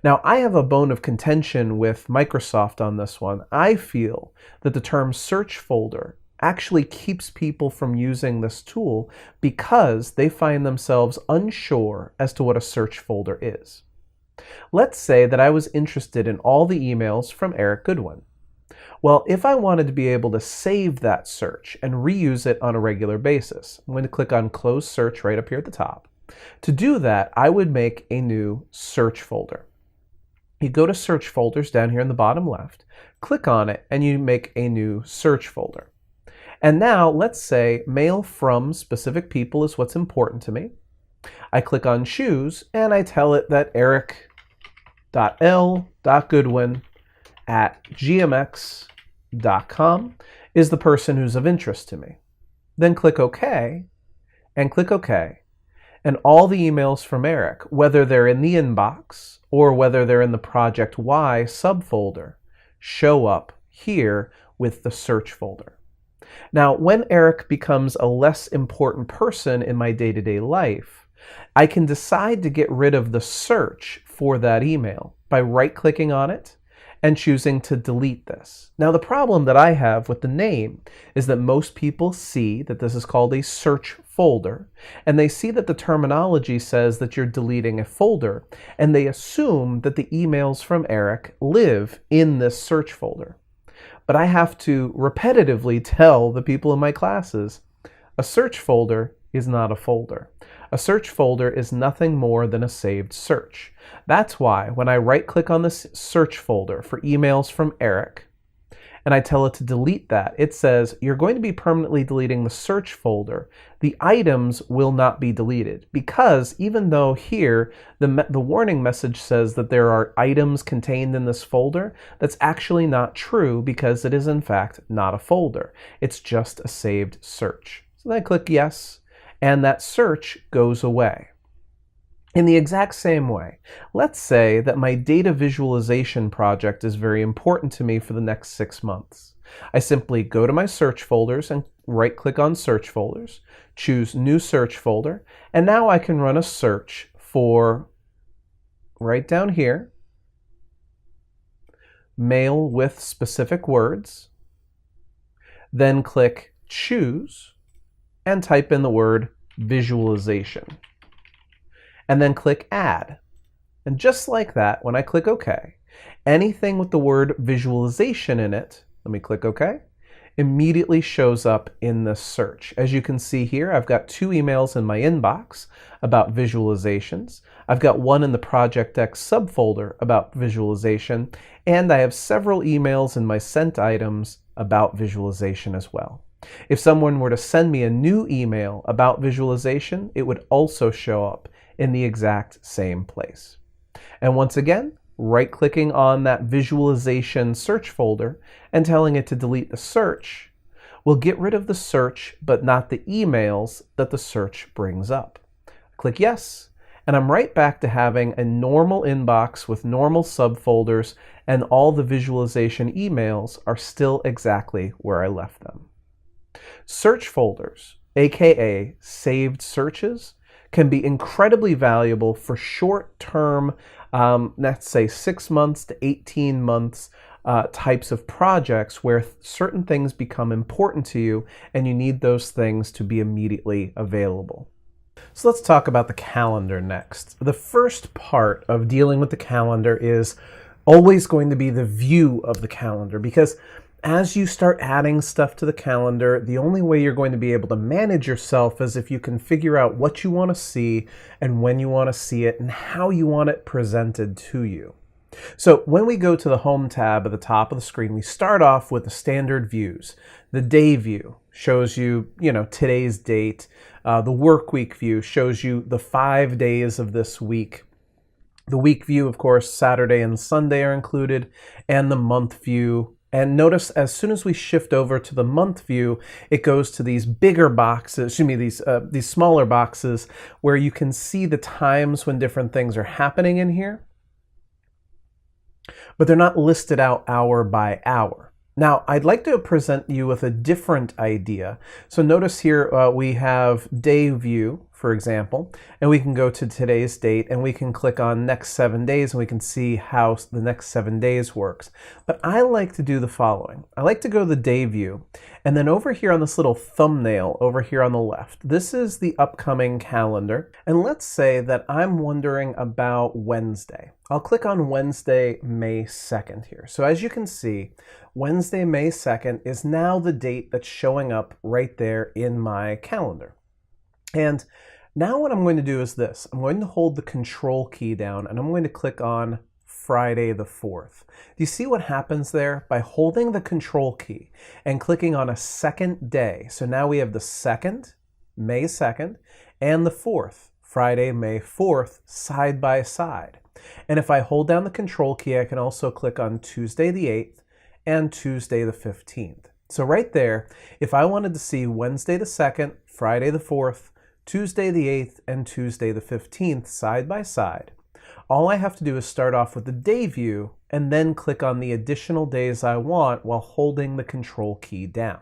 [SPEAKER 1] Now, I have a bone of contention with Microsoft on this one. I feel that the term search folder actually keeps people from using this tool because they find themselves unsure as to what a search folder is. Let's say that I was interested in all the emails from Eric Goodwin. Well, if I wanted to be able to save that search and reuse it on a regular basis, I'm going to click on Close Search right up here at the top. To do that, I would make a new search folder. You go to Search Folders down here in the bottom left, click on it, and you make a new search folder. And now let's say mail from specific people is what's important to me. I click on Choose and I tell it that eric.l.goodwin@gmx.com is the person who's of interest to me. Then click OK and click OK. And all the emails from Eric, whether they're in the inbox or whether they're in the Project Y subfolder, show up here with the search folder. Now, when Eric becomes a less important person in my day-to-day life, I can decide to get rid of the search for that email by right-clicking on it and choosing to delete this. Now, the problem that I have with the name is that most people see that this is called a search folder, and they see that the terminology says that you're deleting a folder, and they assume that the emails from Eric live in this search folder. But I have to repetitively tell the people in my classes, a search folder is not a folder. A search folder is nothing more than a saved search. That's why when I right-click on this search folder for emails from Eric, and I tell it to delete that, it says, you're going to be permanently deleting the search folder. The items will not be deleted, because even though here the warning message says that there are items contained in this folder, that's actually not true, because it is in fact not a folder. It's just a saved search. So then I click yes, and that search goes away. In the exact same way, let's say that my data visualization project is very important to me for the next 6 months. I simply go to my search folders and right-click on search folders, choose new search folder, and now I can run a search for, right down here, mail with specific words, then click choose and type in the word visualization. And then click add. And just like that, when I click OK, anything with the word visualization in it, let me click OK, immediately shows up in the search. As you can see here, I've got 2 emails in my inbox about visualizations. I've got one in the Project X subfolder about visualization, and I have several emails in my sent items about visualization as well. If someone were to send me a new email about visualization, it would also show up in the exact same place. And once again, right-clicking on that visualization search folder and telling it to delete the search will get rid of the search, but not the emails that the search brings up. Click yes, and I'm right back to having a normal inbox with normal subfolders, and all the visualization emails are still exactly where I left them. Search folders, aka saved searches, can be incredibly valuable for short-term, let's say 6 months to 18 months types of projects where certain things become important to you and you need those things to be immediately available. So let's talk about the calendar next. The first part of dealing with the calendar is always going to be the view of the calendar, because as you start adding stuff to the calendar, the only way you're going to be able to manage yourself is if you can figure out what you want to see and when you want to see it and how you want it presented to you. So when we go to the Home tab at the top of the screen, we start off with the standard views. The day view shows you, today's date. The work week view shows you the 5 days of this week. The week view, of course, Saturday and Sunday are included, and the month view. And notice as soon as we shift over to the month view, it goes to these bigger boxes, these smaller boxes where you can see the times when different things are happening in here, but they're not listed out hour by hour. Now, I'd like to present you with a different idea. So notice here we have day view, for example, and we can go to today's date and we can click on next 7 days and we can see how the next 7 days works. But I like to do the following. I like to go to the day view, and then over here on this little thumbnail over here on the left, this is the upcoming calendar. And let's say that I'm wondering about Wednesday. I'll click on Wednesday, May 2nd here. So as you can see, Wednesday, May 2nd is now the date that's showing up right there in my calendar. And now what I'm going to do is this. I'm going to hold the Control key down and I'm going to click on Friday the 4th. Do you see what happens there? By holding the Control key and clicking on a second day. So now we have the 2nd, May 2nd, and the 4th, Friday, May 4th, side by side. And if I hold down the Control key, I can also click on Tuesday the 8th and Tuesday the 15th. So right there, if I wanted to see Wednesday the 2nd, Friday the 4th, Tuesday the 8th, and Tuesday the 15th side by side, all I have to do is start off with the day view and then click on the additional days I want while holding the Control key down.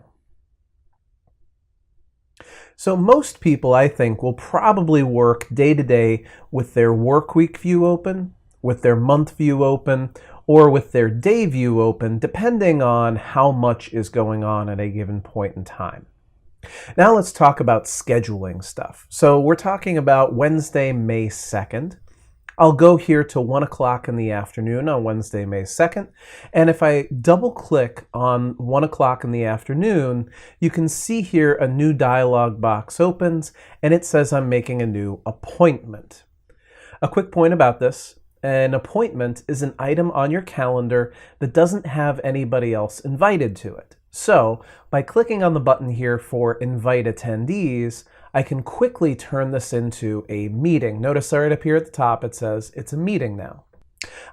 [SPEAKER 1] So most people, I think, will probably work day to day with their work week view open, with their month view open, or with their day view open, depending on how much is going on at a given point in time. Now let's talk about scheduling stuff. So we're talking about Wednesday, May 2nd. I'll go here to 1 o'clock in the afternoon on Wednesday, May 2nd. And if I double click on 1 o'clock in the afternoon, you can see here a new dialog box opens and it says I'm making a new appointment. A quick point about this. An appointment is an item on your calendar that doesn't have anybody else invited to it. So by clicking on the button here for invite attendees, I can quickly turn this into a meeting. Notice right up here at the top it says it's a meeting now.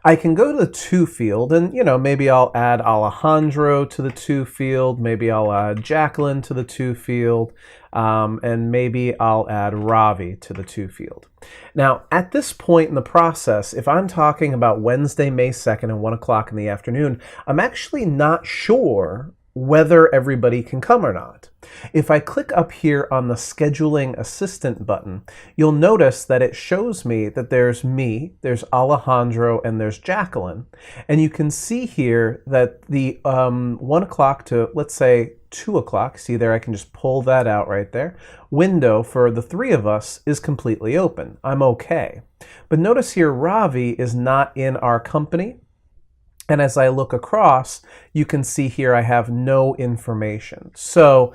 [SPEAKER 1] I can go to the to field and, maybe I'll add Alejandro to the to field, maybe I'll add Jacqueline to the to field, and maybe I'll add Ravi to the to field. Now, at this point in the process, if I'm talking about Wednesday, May 2nd at 1 o'clock in the afternoon, I'm actually not sure whether everybody can come or not. If I click up here on the Scheduling Assistant button, you'll notice that it shows me that there's me, there's Alejandro, and there's Jacqueline. And you can see here that the 1 o'clock to, let's say, 2 o'clock, see there, I can just pull that out right there, window for the three of us is completely open. I'm okay. But notice here, Ravi is not in our company. And as I look across, you can see here I have no information. So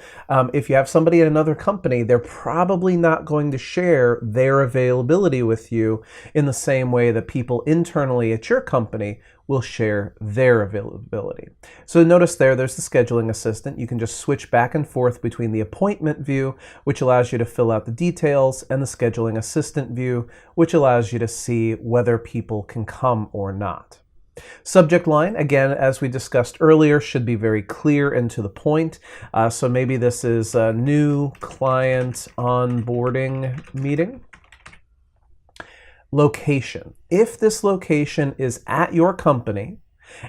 [SPEAKER 1] if you have somebody at another company, they're probably not going to share their availability with you in the same way that people internally at your company will share their availability. So notice there's the Scheduling Assistant. You can just switch back and forth between the Appointment view, which allows you to fill out the details, and the Scheduling Assistant view, which allows you to see whether people can come or not. Subject line, again, as we discussed earlier, should be very clear and to the point. So maybe this is a new client onboarding meeting. Location. If this location is at your company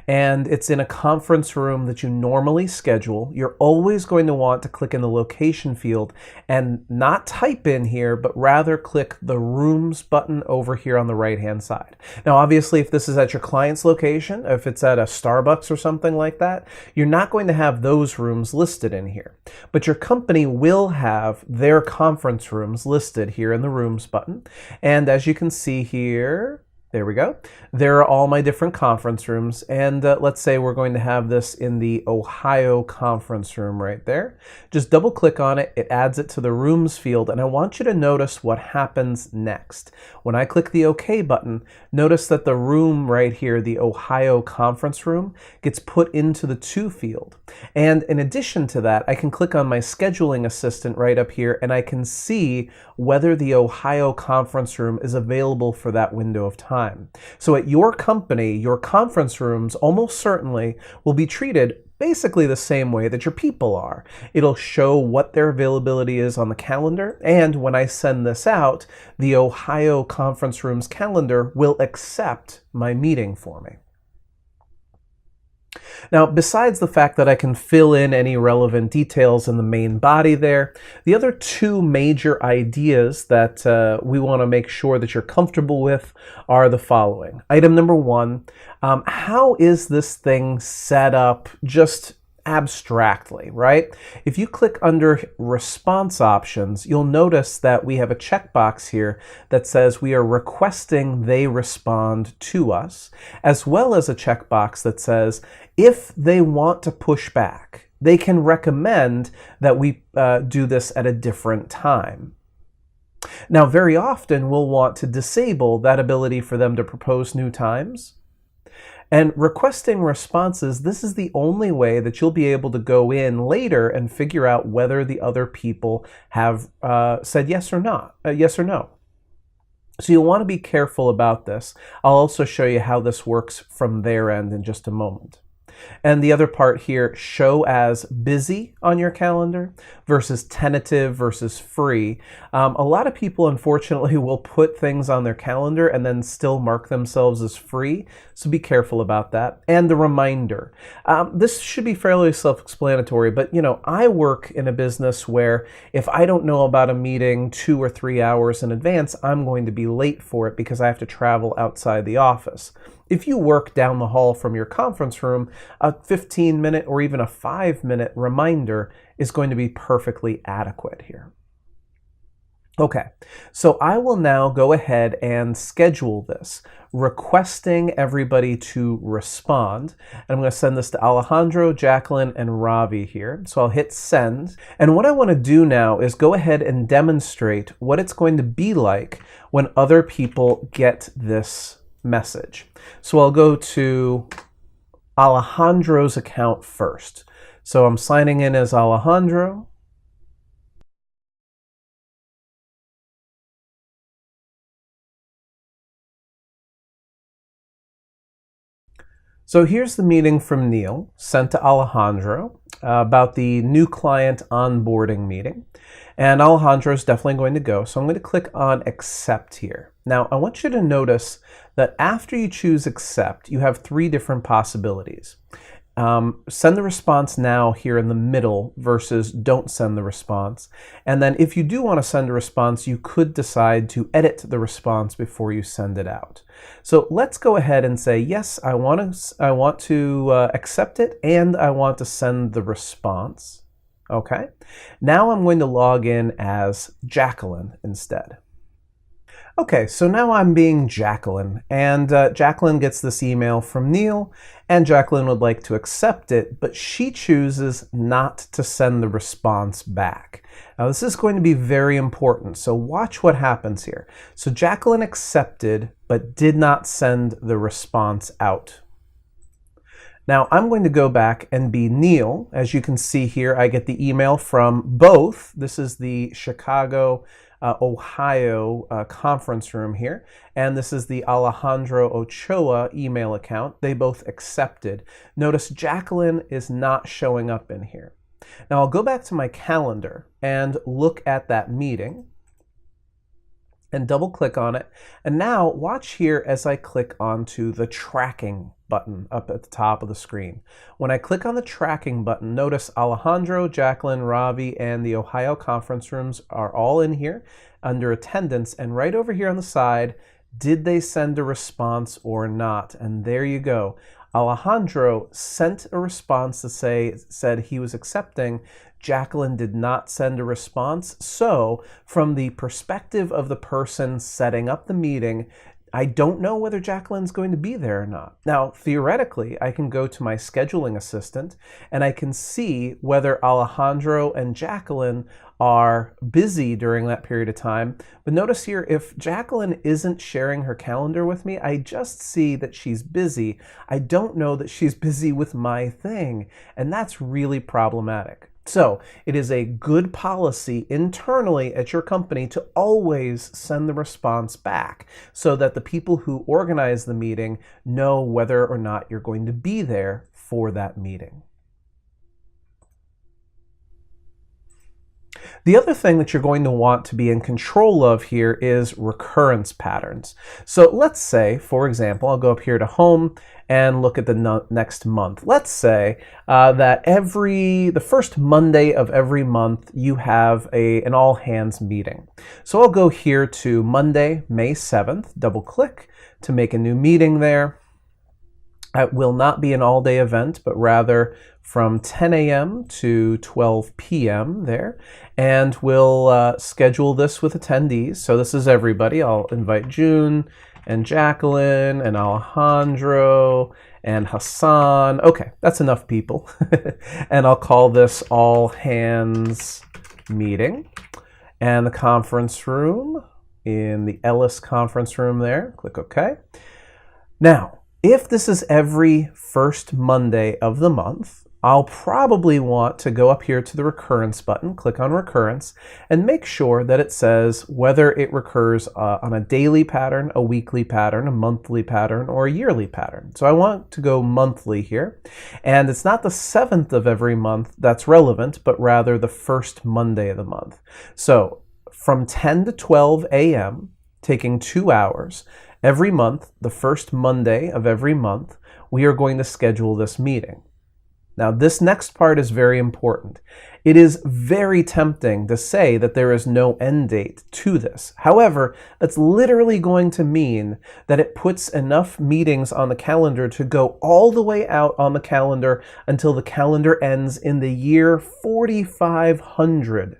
[SPEAKER 1] and it's in a conference room that you normally schedule, you're always going to want to click in the location field and not type in here, but rather click the rooms button over here on the right-hand side. Now, obviously, if this is at your client's location, if it's at a Starbucks or something like that, you're not going to have those rooms listed in here. But your company will have their conference rooms listed here in the rooms button. And as you can see here, there we go. There are all my different conference rooms, and let's say we're going to have this in the Ohio conference room right there. Just double click on it, it adds it to the rooms field, and I want you to notice what happens next. When I click the OK button, notice that the room right here, the Ohio conference room, gets put into the to field. And in addition to that, I can click on my Scheduling Assistant right up here, and I can see whether the Ohio conference room is available for that window of time. So at your company, your conference rooms almost certainly will be treated basically the same way that your people are. It'll show what their availability is on the calendar, and when I send this out, the Ohio conference room's calendar will accept my meeting for me. Now, besides the fact that I can fill in any relevant details in the main body there, the other two major ideas that we want to make sure that you're comfortable with are the following. Item number one, how is this thing set up just abstractly, right? If you click under response options, you'll notice that we have a checkbox here that says we are requesting they respond to us, as well as a checkbox that says if they want to push back, they can recommend that we do this at a different time. Now, very often we'll want to disable that ability for them to propose new times. And requesting responses, this is the only way that you'll be able to go in later and figure out whether the other people have said yes or not, yes or no. So you'll want to be careful about this. I'll also show you how this works from their end in just a moment. And the other part here, show as busy on your calendar versus tentative versus free. A lot of people, unfortunately, will put things on their calendar and then still mark themselves as free. So be careful about that. And the reminder. This should be fairly self-explanatory, but I work in a business where if I don't know about a meeting 2 or 3 hours in advance, I'm going to be late for it because I have to travel outside the office. If you work down the hall from your conference room, a 15-minute or even a 5-minute reminder is going to be perfectly adequate here. Okay, so I will now go ahead and schedule this, requesting everybody to respond. And I'm going to send this to Alejandro, Jacqueline, and Ravi here. So I'll hit send. And what I want to do now is go ahead and demonstrate what it's going to be like when other people get this message. So I'll go to Alejandro's account first. So I'm signing in as Alejandro. So here's the meeting from Neil, sent to Alejandro, about the new client onboarding meeting. And Alejandro is definitely going to go, so I'm going to click on Accept here. Now, I want you to notice that after you choose Accept, you have three different possibilities. Send the response now here in the middle versus don't send the response. And then if you do want to send a response, you could decide to edit the response before you send it out. So let's go ahead and say, yes, I want to accept it and I want to send the response. Okay. Now I'm going to log in as Jacqueline instead. Okay, so now I'm being Jacqueline, and Jacqueline gets this email from Neil, and Jacqueline would like to accept it, but she chooses not to send the response back. Now this is going to be very important, so watch what happens here. So Jacqueline accepted, but did not send the response out. Now I'm going to go back and be Neil. As you can see here, I get the email from both. This is the Chicago Ohio conference room here, and this is the Alejandro Ochoa email account. They both accepted. Notice Jacqueline is not showing up in here. Now I'll go back to my calendar and look at that meeting and double click on it. And now watch here as I click onto the tracking button up at the top of the screen. When I click on the tracking button, notice Alejandro, Jacqueline, Ravi, and the Ohio conference rooms are all in here under attendance. And right over here on the side, did they send a response or not? And there you go. Alejandro sent a response to said he was accepting. Jacqueline did not send a response. So from the perspective of the person setting up the meeting, I don't know whether Jacqueline's going to be there or not. Now, theoretically, I can go to my scheduling assistant and I can see whether Alejandro and Jacqueline are busy during that period of time. But notice here, if Jacqueline isn't sharing her calendar with me, I just see that she's busy. I don't know that she's busy with my thing, and that's really problematic. So it is a good policy internally at your company to always send the response back so that the people who organize the meeting know whether or not you're going to be there for that meeting. The other thing that you're going to want to be in control of here is recurrence patterns. So let's say, for example, I'll go up here to Home and look at the next month. Let's say that the first Monday of every month you have an all-hands meeting. So I'll go here to Monday, May 7th, double-click to make a new meeting there. It will not be an all-day event, but rather from 10 a.m. to 12 p.m. there. And we'll schedule this with attendees. So this is everybody. I'll invite June and Jacqueline and Alejandro and Hassan. Okay, that's enough people. And I'll call this all hands meeting. And the conference room in the Ellis conference room there. Click OK. Now, if this is every first Monday of the month, I'll probably want to go up here to the recurrence button, click on recurrence, and make sure that it says whether it recurs on a daily pattern, a weekly pattern, a monthly pattern, or a yearly pattern. So I want to go monthly here. And it's not the 7th of every month that's relevant, but rather the first Monday of the month. So from 10 to 12 a.m., taking 2 hours, every month, the first Monday of every month, we are going to schedule this meeting. Now, this next part is very important. It is very tempting to say that there is no end date to this. However, that's literally going to mean that it puts enough meetings on the calendar to go all the way out on the calendar until the calendar ends in the year 4500.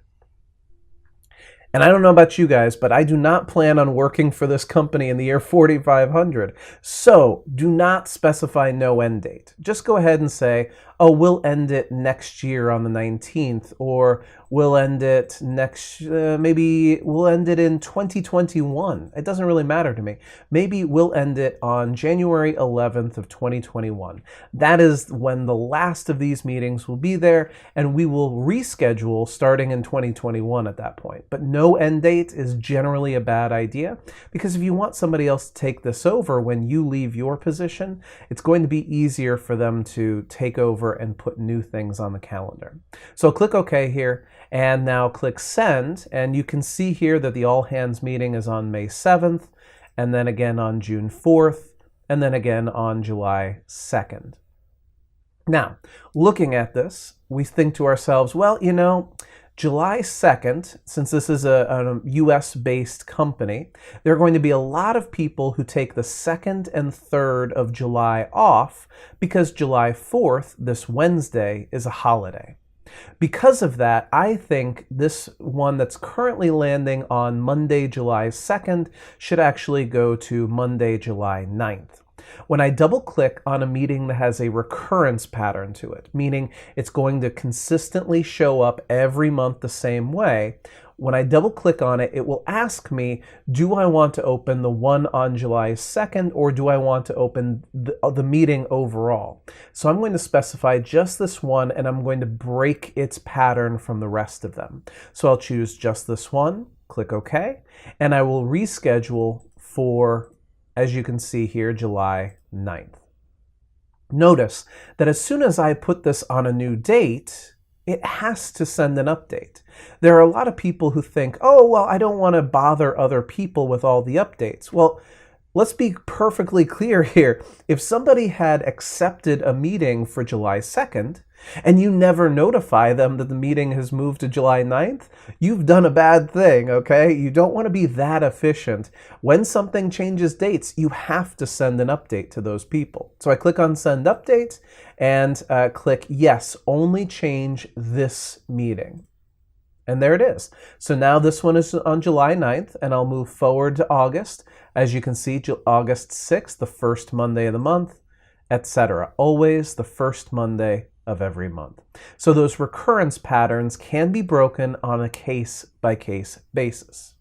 [SPEAKER 1] And I don't know about you guys, but I do not plan on working for this company in the year 4500. So do not specify no end date. Just go ahead and say, oh, we'll end it next year on the 19th, or we'll end it maybe we'll end it in 2021. It doesn't really matter to me. Maybe we'll end it on January 11th of 2021. That is when the last of these meetings will be there, and we will reschedule starting in 2021 at that point. But no end date is generally a bad idea, because if you want somebody else to take this over when you leave your position, it's going to be easier for them to take over and put new things on the calendar. So click OK here, and now click Send, and you can see here that the all hands meeting is on May 7th, and then again on June 4th, and then again on July 2nd. Now, looking at this, we think to ourselves, well, you know, July 2nd, since this is a US-based company, there are going to be a lot of people who take the 2nd and 3rd of July off because July 4th, this Wednesday, is a holiday. Because of that, I think this one that's currently landing on Monday, July 2nd, should actually go to Monday, July 9th. When I double click on a meeting that has a recurrence pattern to it, meaning it's going to consistently show up every month the same way, when I double click on it, it will ask me, do I want to open the one on July 2nd, or do I want to open the meeting overall? So I'm going to specify just this one, and I'm going to break its pattern from the rest of them. So I'll choose just this one, click OK, and I will reschedule for, as you can see here, July 9th. Notice that as soon as I put this on a new date, it has to send an update. There are a lot of people who think, oh, well, I don't want to bother other people with all the updates. Well, let's be perfectly clear here. If somebody had accepted a meeting for July 2nd, and you never notify them that the meeting has moved to July 9th, you've done a bad thing, okay? You don't want to be that efficient. When something changes dates, you have to send an update to those people. So I click on Send Update and click Yes, only change this meeting. And there it is. So now this one is on July 9th, and I'll move forward to August. As you can see, August 6th, the first Monday of the month, etc. Always the first Monday of every month. So those recurrence patterns can be broken on a case-by-case basis.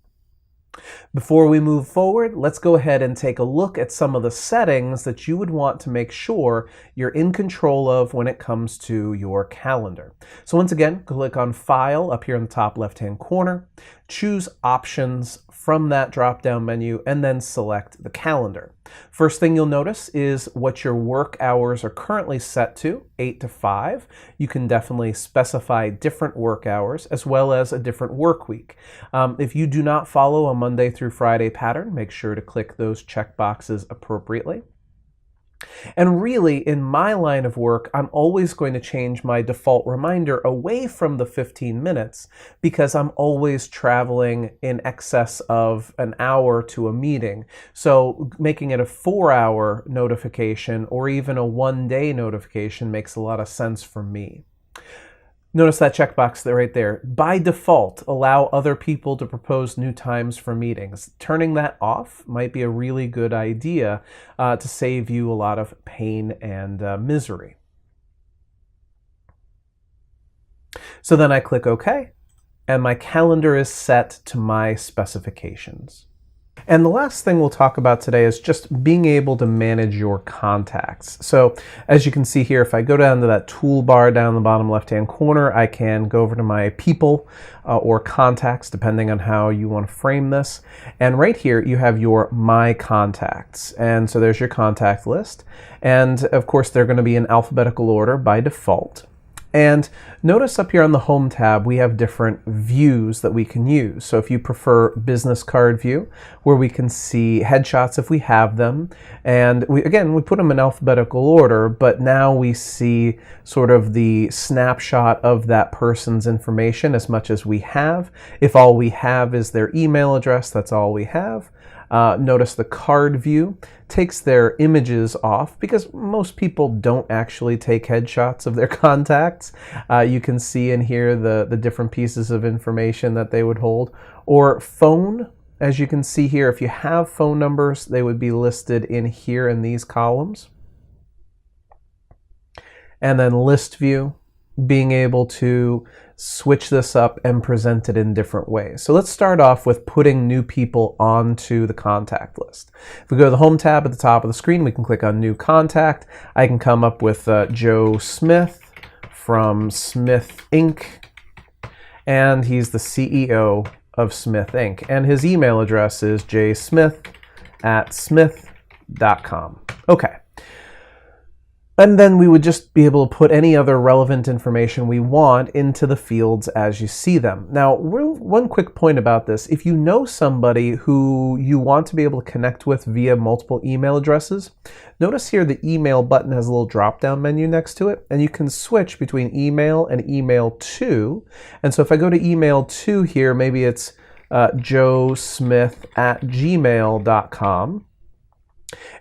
[SPEAKER 1] Before we move forward, let's go ahead and take a look at some of the settings that you would want to make sure you're in control of when it comes to your calendar. So once again, click on File up here in the top left-hand corner, choose Options from that drop-down menu, and then select the calendar. First thing you'll notice is what your work hours are currently set to, 8 to 5. You can definitely specify different work hours as well as a different work week. If you do not follow a Monday through Friday pattern, make sure to click those checkboxes appropriately. And really, in my line of work, I'm always going to change my default reminder away from the 15 minutes because I'm always traveling in excess of an hour to a meeting. So making it a 4-hour notification or even a 1-day notification makes a lot of sense for me. Notice that checkbox right there. By default, allow other people to propose new times for meetings. Turning that off might be a really good idea to save you a lot of pain and misery. So then I click OK, and my calendar is set to my specifications. And the last thing we'll talk about today is just being able to manage your contacts. So as you can see here, if I go down to that toolbar down in the bottom left-hand corner, I can go over to my people or contacts, depending on how you want to frame this. And right here, you have your My Contacts. And so there's your contact list. And of course, they're going to be in alphabetical order by default. And notice up here on the Home tab, we have different views that we can use. So if you prefer business card view, where we can see headshots if we have them. And we put them in alphabetical order, but now we see sort of the snapshot of that person's information as much as we have. If all we have is their email address, that's all we have. Notice the card view takes their images off because most people don't actually take headshots of their contacts. You can see in here the different pieces of information that they would hold. Or phone, as you can see here, if you have phone numbers, they would be listed in here in these columns. and then list view, being able to switch this up and present it in different ways. So let's start off with putting new people onto the contact list. If we go to the Home tab at the top of the screen, we can click on New Contact. I can come up with Joe Smith from Smith Inc., and he's the CEO of Smith Inc., and his email address is jsmith@smith.com. Okay. And then we would just be able to put any other relevant information we want into the fields as you see them. Now, one quick point about this. If you know somebody who you want to be able to connect with via multiple email addresses, notice here the email button has a little drop-down menu next to it, and you can switch between email and email to. And so if I go to email to here, maybe it's joesmith@gmail.com.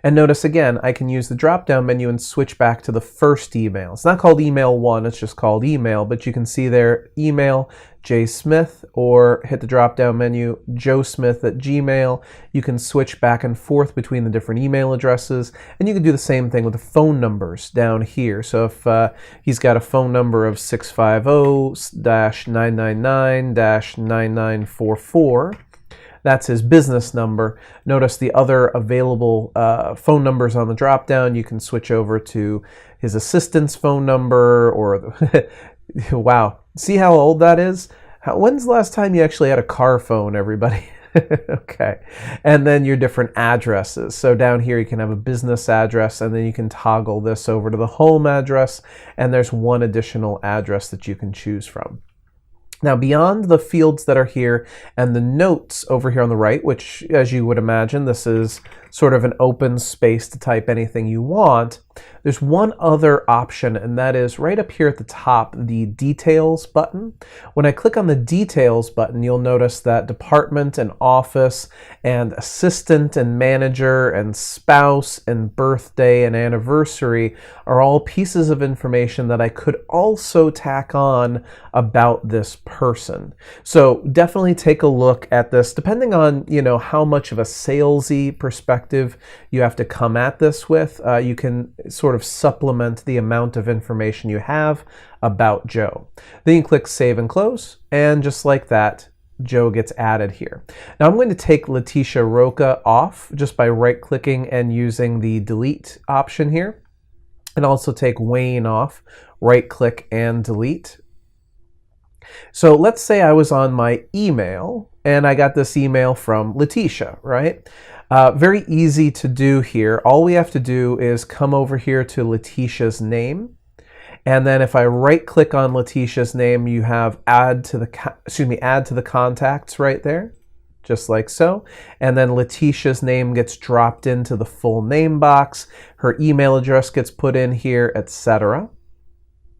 [SPEAKER 1] And notice again, I can use the drop-down menu and switch back to the first email. It's not called email 1, it's just called email, but you can see there, email jsmith, or hit the drop-down menu, joesmith@gmail. You can switch back and forth between the different email addresses, and you can do the same thing with the phone numbers down here. So if he's got a phone number of 650-999-9944, that's his business number. Notice the other available phone numbers on the drop-down. You can switch over to his assistant's phone number, or wow, see how old that is? When's the last time you actually had a car phone, everybody? Okay, and then your different addresses. So down here you can have a business address, and then you can toggle this over to the home address, and there's one additional address that you can choose from. Now, beyond the fields that are here and the notes over here on the right, which, as you would imagine, this is sort of an open space to type anything you want, there's one other option, and that is right up here at the top, the Details button. When I click on the Details button, you'll notice that Department and Office and Assistant and Manager and Spouse and Birthday and Anniversary are all pieces of information that I could also tack on about this person. So definitely take a look at this, depending on, how much of a salesy perspective you have to come at this with. You can sort of supplement the amount of information you have about Joe. Then you click Save and Close, and just like that, Joe gets added here. Now I'm going to take Letitia Roca off just by right-clicking and using the delete option here, and also take Wayne off, right-click and delete. So let's say I was on my email and I got this email from Letitia, right? Very easy to do here. All we have to do is come over here to Letitia's name, and then if I right-click on Letitia's name, you have add to the contacts right there, just like so. And then Letitia's name gets dropped into the full name box. Her email address gets put in here, etc.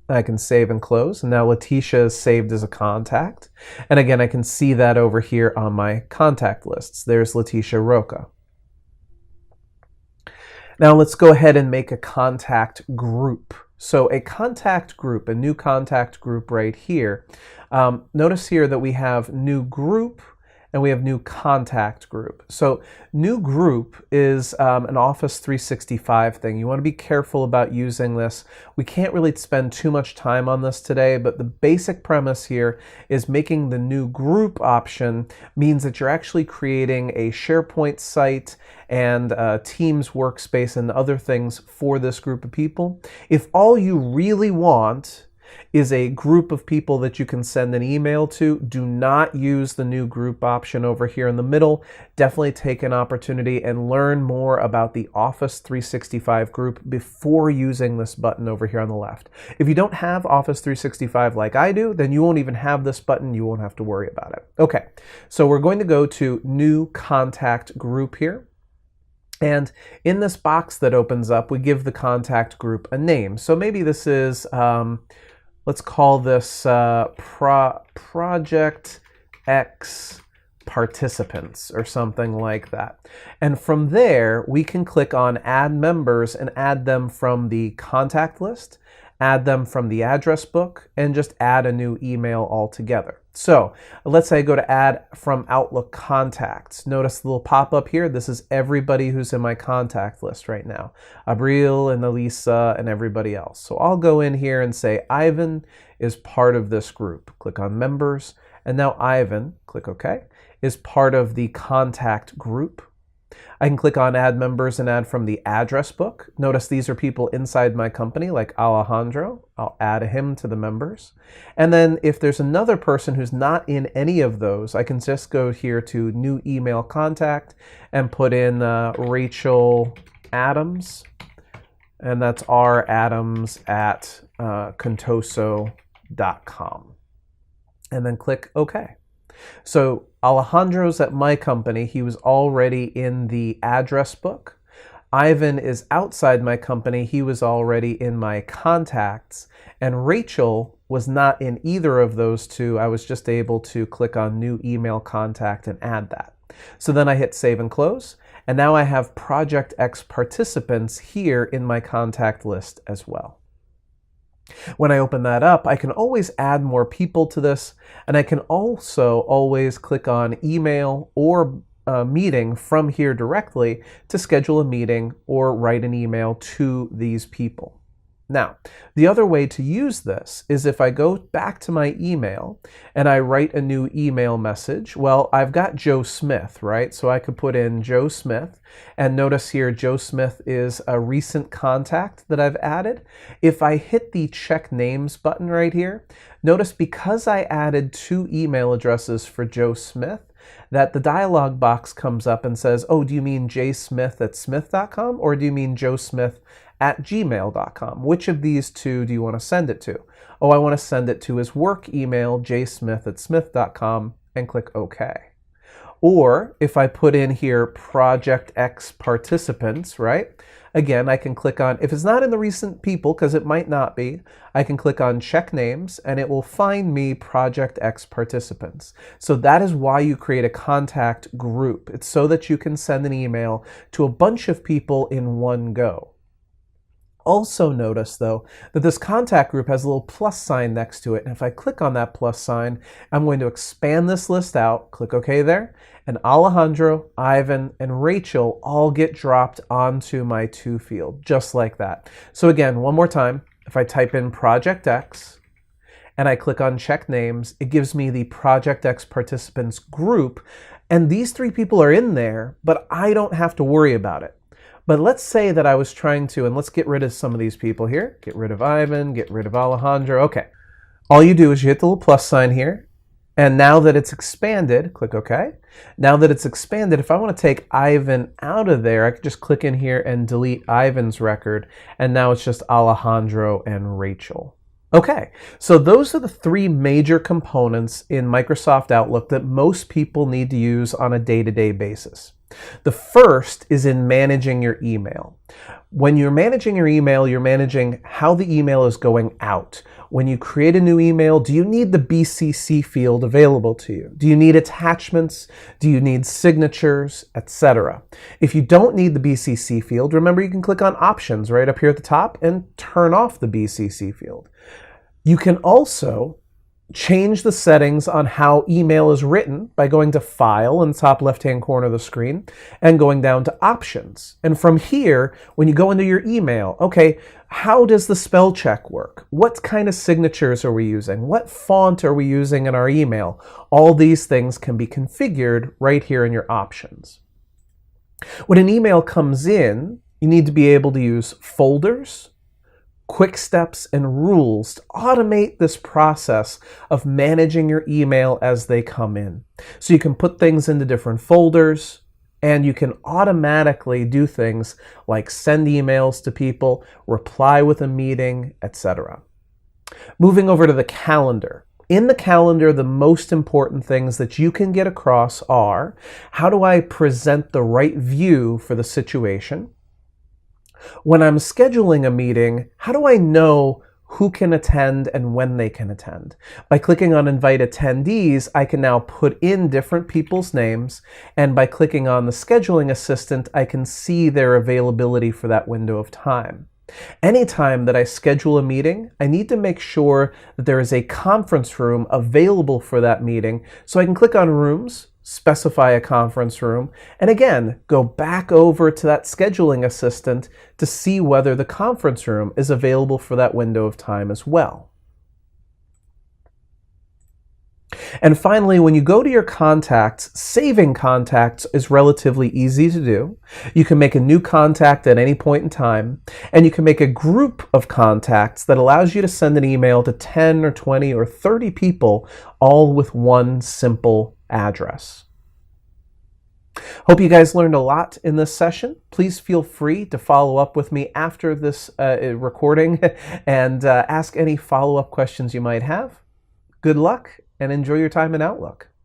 [SPEAKER 1] I can save and close. And now Letitia is saved as a contact. And again, I can see that over here on my contact lists. There's Letitia Roca. Now let's go ahead and make a contact group. So a contact group, a new contact group right here. Notice here that we have new group and we have new contact group. So new group is an Office 365 thing. You want to be careful about using this. We can't really spend too much time on this today, but the basic premise here is making the new group option means that you're actually creating a SharePoint site and Teams workspace and other things for this group of people. If all you really want is a group of people that you can send an email to, do not use the new group option over here in the middle. Definitely take an opportunity and learn more about the Office 365 group before using this button over here on the left. If you don't have Office 365 like I do, then you won't even have this button. You won't have to worry about it. Okay, so we're going to go to New Contact Group here. And in this box that opens up, we give the contact group a name. So maybe this is, let's call this Project X Participants or something like that. And from there, we can click on Add Members and add them from the contact list, add them from the address book, and just add a new email altogether. So let's say I go to add from Outlook contacts. Notice the little pop-up here. This is everybody who's in my contact list right now. Abril and Elisa and everybody else. So I'll go in here and say Ivan is part of this group. Click on members. And now Ivan, click OK, is part of the contact group. I can click on add members and add from the address book. Notice these are people inside my company like Alejandro. I'll add him to the members. And then if there's another person who's not in any of those, I can just go here to new email contact and put in Rachel Adams. And that's radams@contoso.com. And then click OK. So Alejandro's at my company. He was already in the address book. Ivan is outside my company. He was already in my contacts. And Rachel was not in either of those two. I was just able to click on new email contact and add that. So then I hit save and close. And now I have Project X participants here in my contact list as well. When I open that up, I can always add more people to this, and I can also always click on email or meeting from here directly to schedule a meeting or write an email to these people. Now, the other way to use this is if I go back to my email and I write a new email message. Well, I've got Joe Smith, right? So I could put in Joe Smith, and notice here Joe Smith is a recent contact that I've added. If I hit the check names button right here, notice because I added 2 email addresses for Joe Smith, that the dialog box comes up and says, oh, do you mean jsmith@smith.com or do you mean joesmith@gmail.com? Which of these two do you want to send it to? Oh, I want to send it to his work email, jsmith@smith.com, and click OK. Or if I put in here Project X participants, right? Again, I can click on, if it's not in the recent people, because it might not be, I can click on check names and it will find me Project X participants. So that is why you create a contact group. It's so that you can send an email to a bunch of people in one go. Also notice, though, that this contact group has a little plus sign next to it. And if I click on that plus sign, I'm going to expand this list out, click OK there, and Alejandro, Ivan, and Rachel all get dropped onto my to field, just like that. So again, one more time, if I type in Project X and I click on check names, it gives me the Project X participants group. And these 3 people are in there, but I don't have to worry about it. But let's say that I was trying to, and let's get rid of some of these people here. Get rid of Ivan, get rid of Alejandro. Okay. All you do is you hit the little plus sign here. And now that it's expanded, click OK. Now that it's expanded, if I want to take Ivan out of there, I can just click in here and delete Ivan's record. And now it's just Alejandro and Rachel. Okay, so those are the 3 major components in Microsoft Outlook that most people need to use on a day-to-day basis. The first is in managing your email. When you're managing your email, you're managing how the email is going out. When you create a new email, do you need the BCC field available to you? Do you need attachments? Do you need signatures, etc.? If you don't need the BCC field, remember you can click on Options right up here at the top and turn off the BCC field. You can also change the settings on how email is written by going to File in the top left-hand corner of the screen and going down to Options. And from here, when you go into your email, okay, how does the spell check work? What kind of signatures are we using? What font are we using in our email? All these things can be configured right here in your Options. When an email comes in, you need to be able to use folders, quick steps, and rules to automate this process of managing your email as they come in. So you can put things into different folders, and you can automatically do things like send emails to people, reply with a meeting, etc. Moving over to the calendar. In the calendar, the most important things that you can get across are, how do I present the right view for the situation? When I'm scheduling a meeting, how do I know who can attend and when they can attend? By clicking on Invite Attendees, I can now put in different people's names, and by clicking on the Scheduling Assistant, I can see their availability for that window of time. Anytime that I schedule a meeting, I need to make sure that there is a conference room available for that meeting, so I can click on Rooms, specify a conference room, and again, go back over to that scheduling assistant to see whether the conference room is available for that window of time as well. And finally, when you go to your contacts, saving contacts is relatively easy to do. You can make a new contact at any point in time, and you can make a group of contacts that allows you to send an email to 10 or 20 or 30 people, all with one simple address. Hope you guys learned a lot in this session. Please feel free to follow up with me after this recording and ask any follow-up questions you might have. Good luck and enjoy your time in Outlook.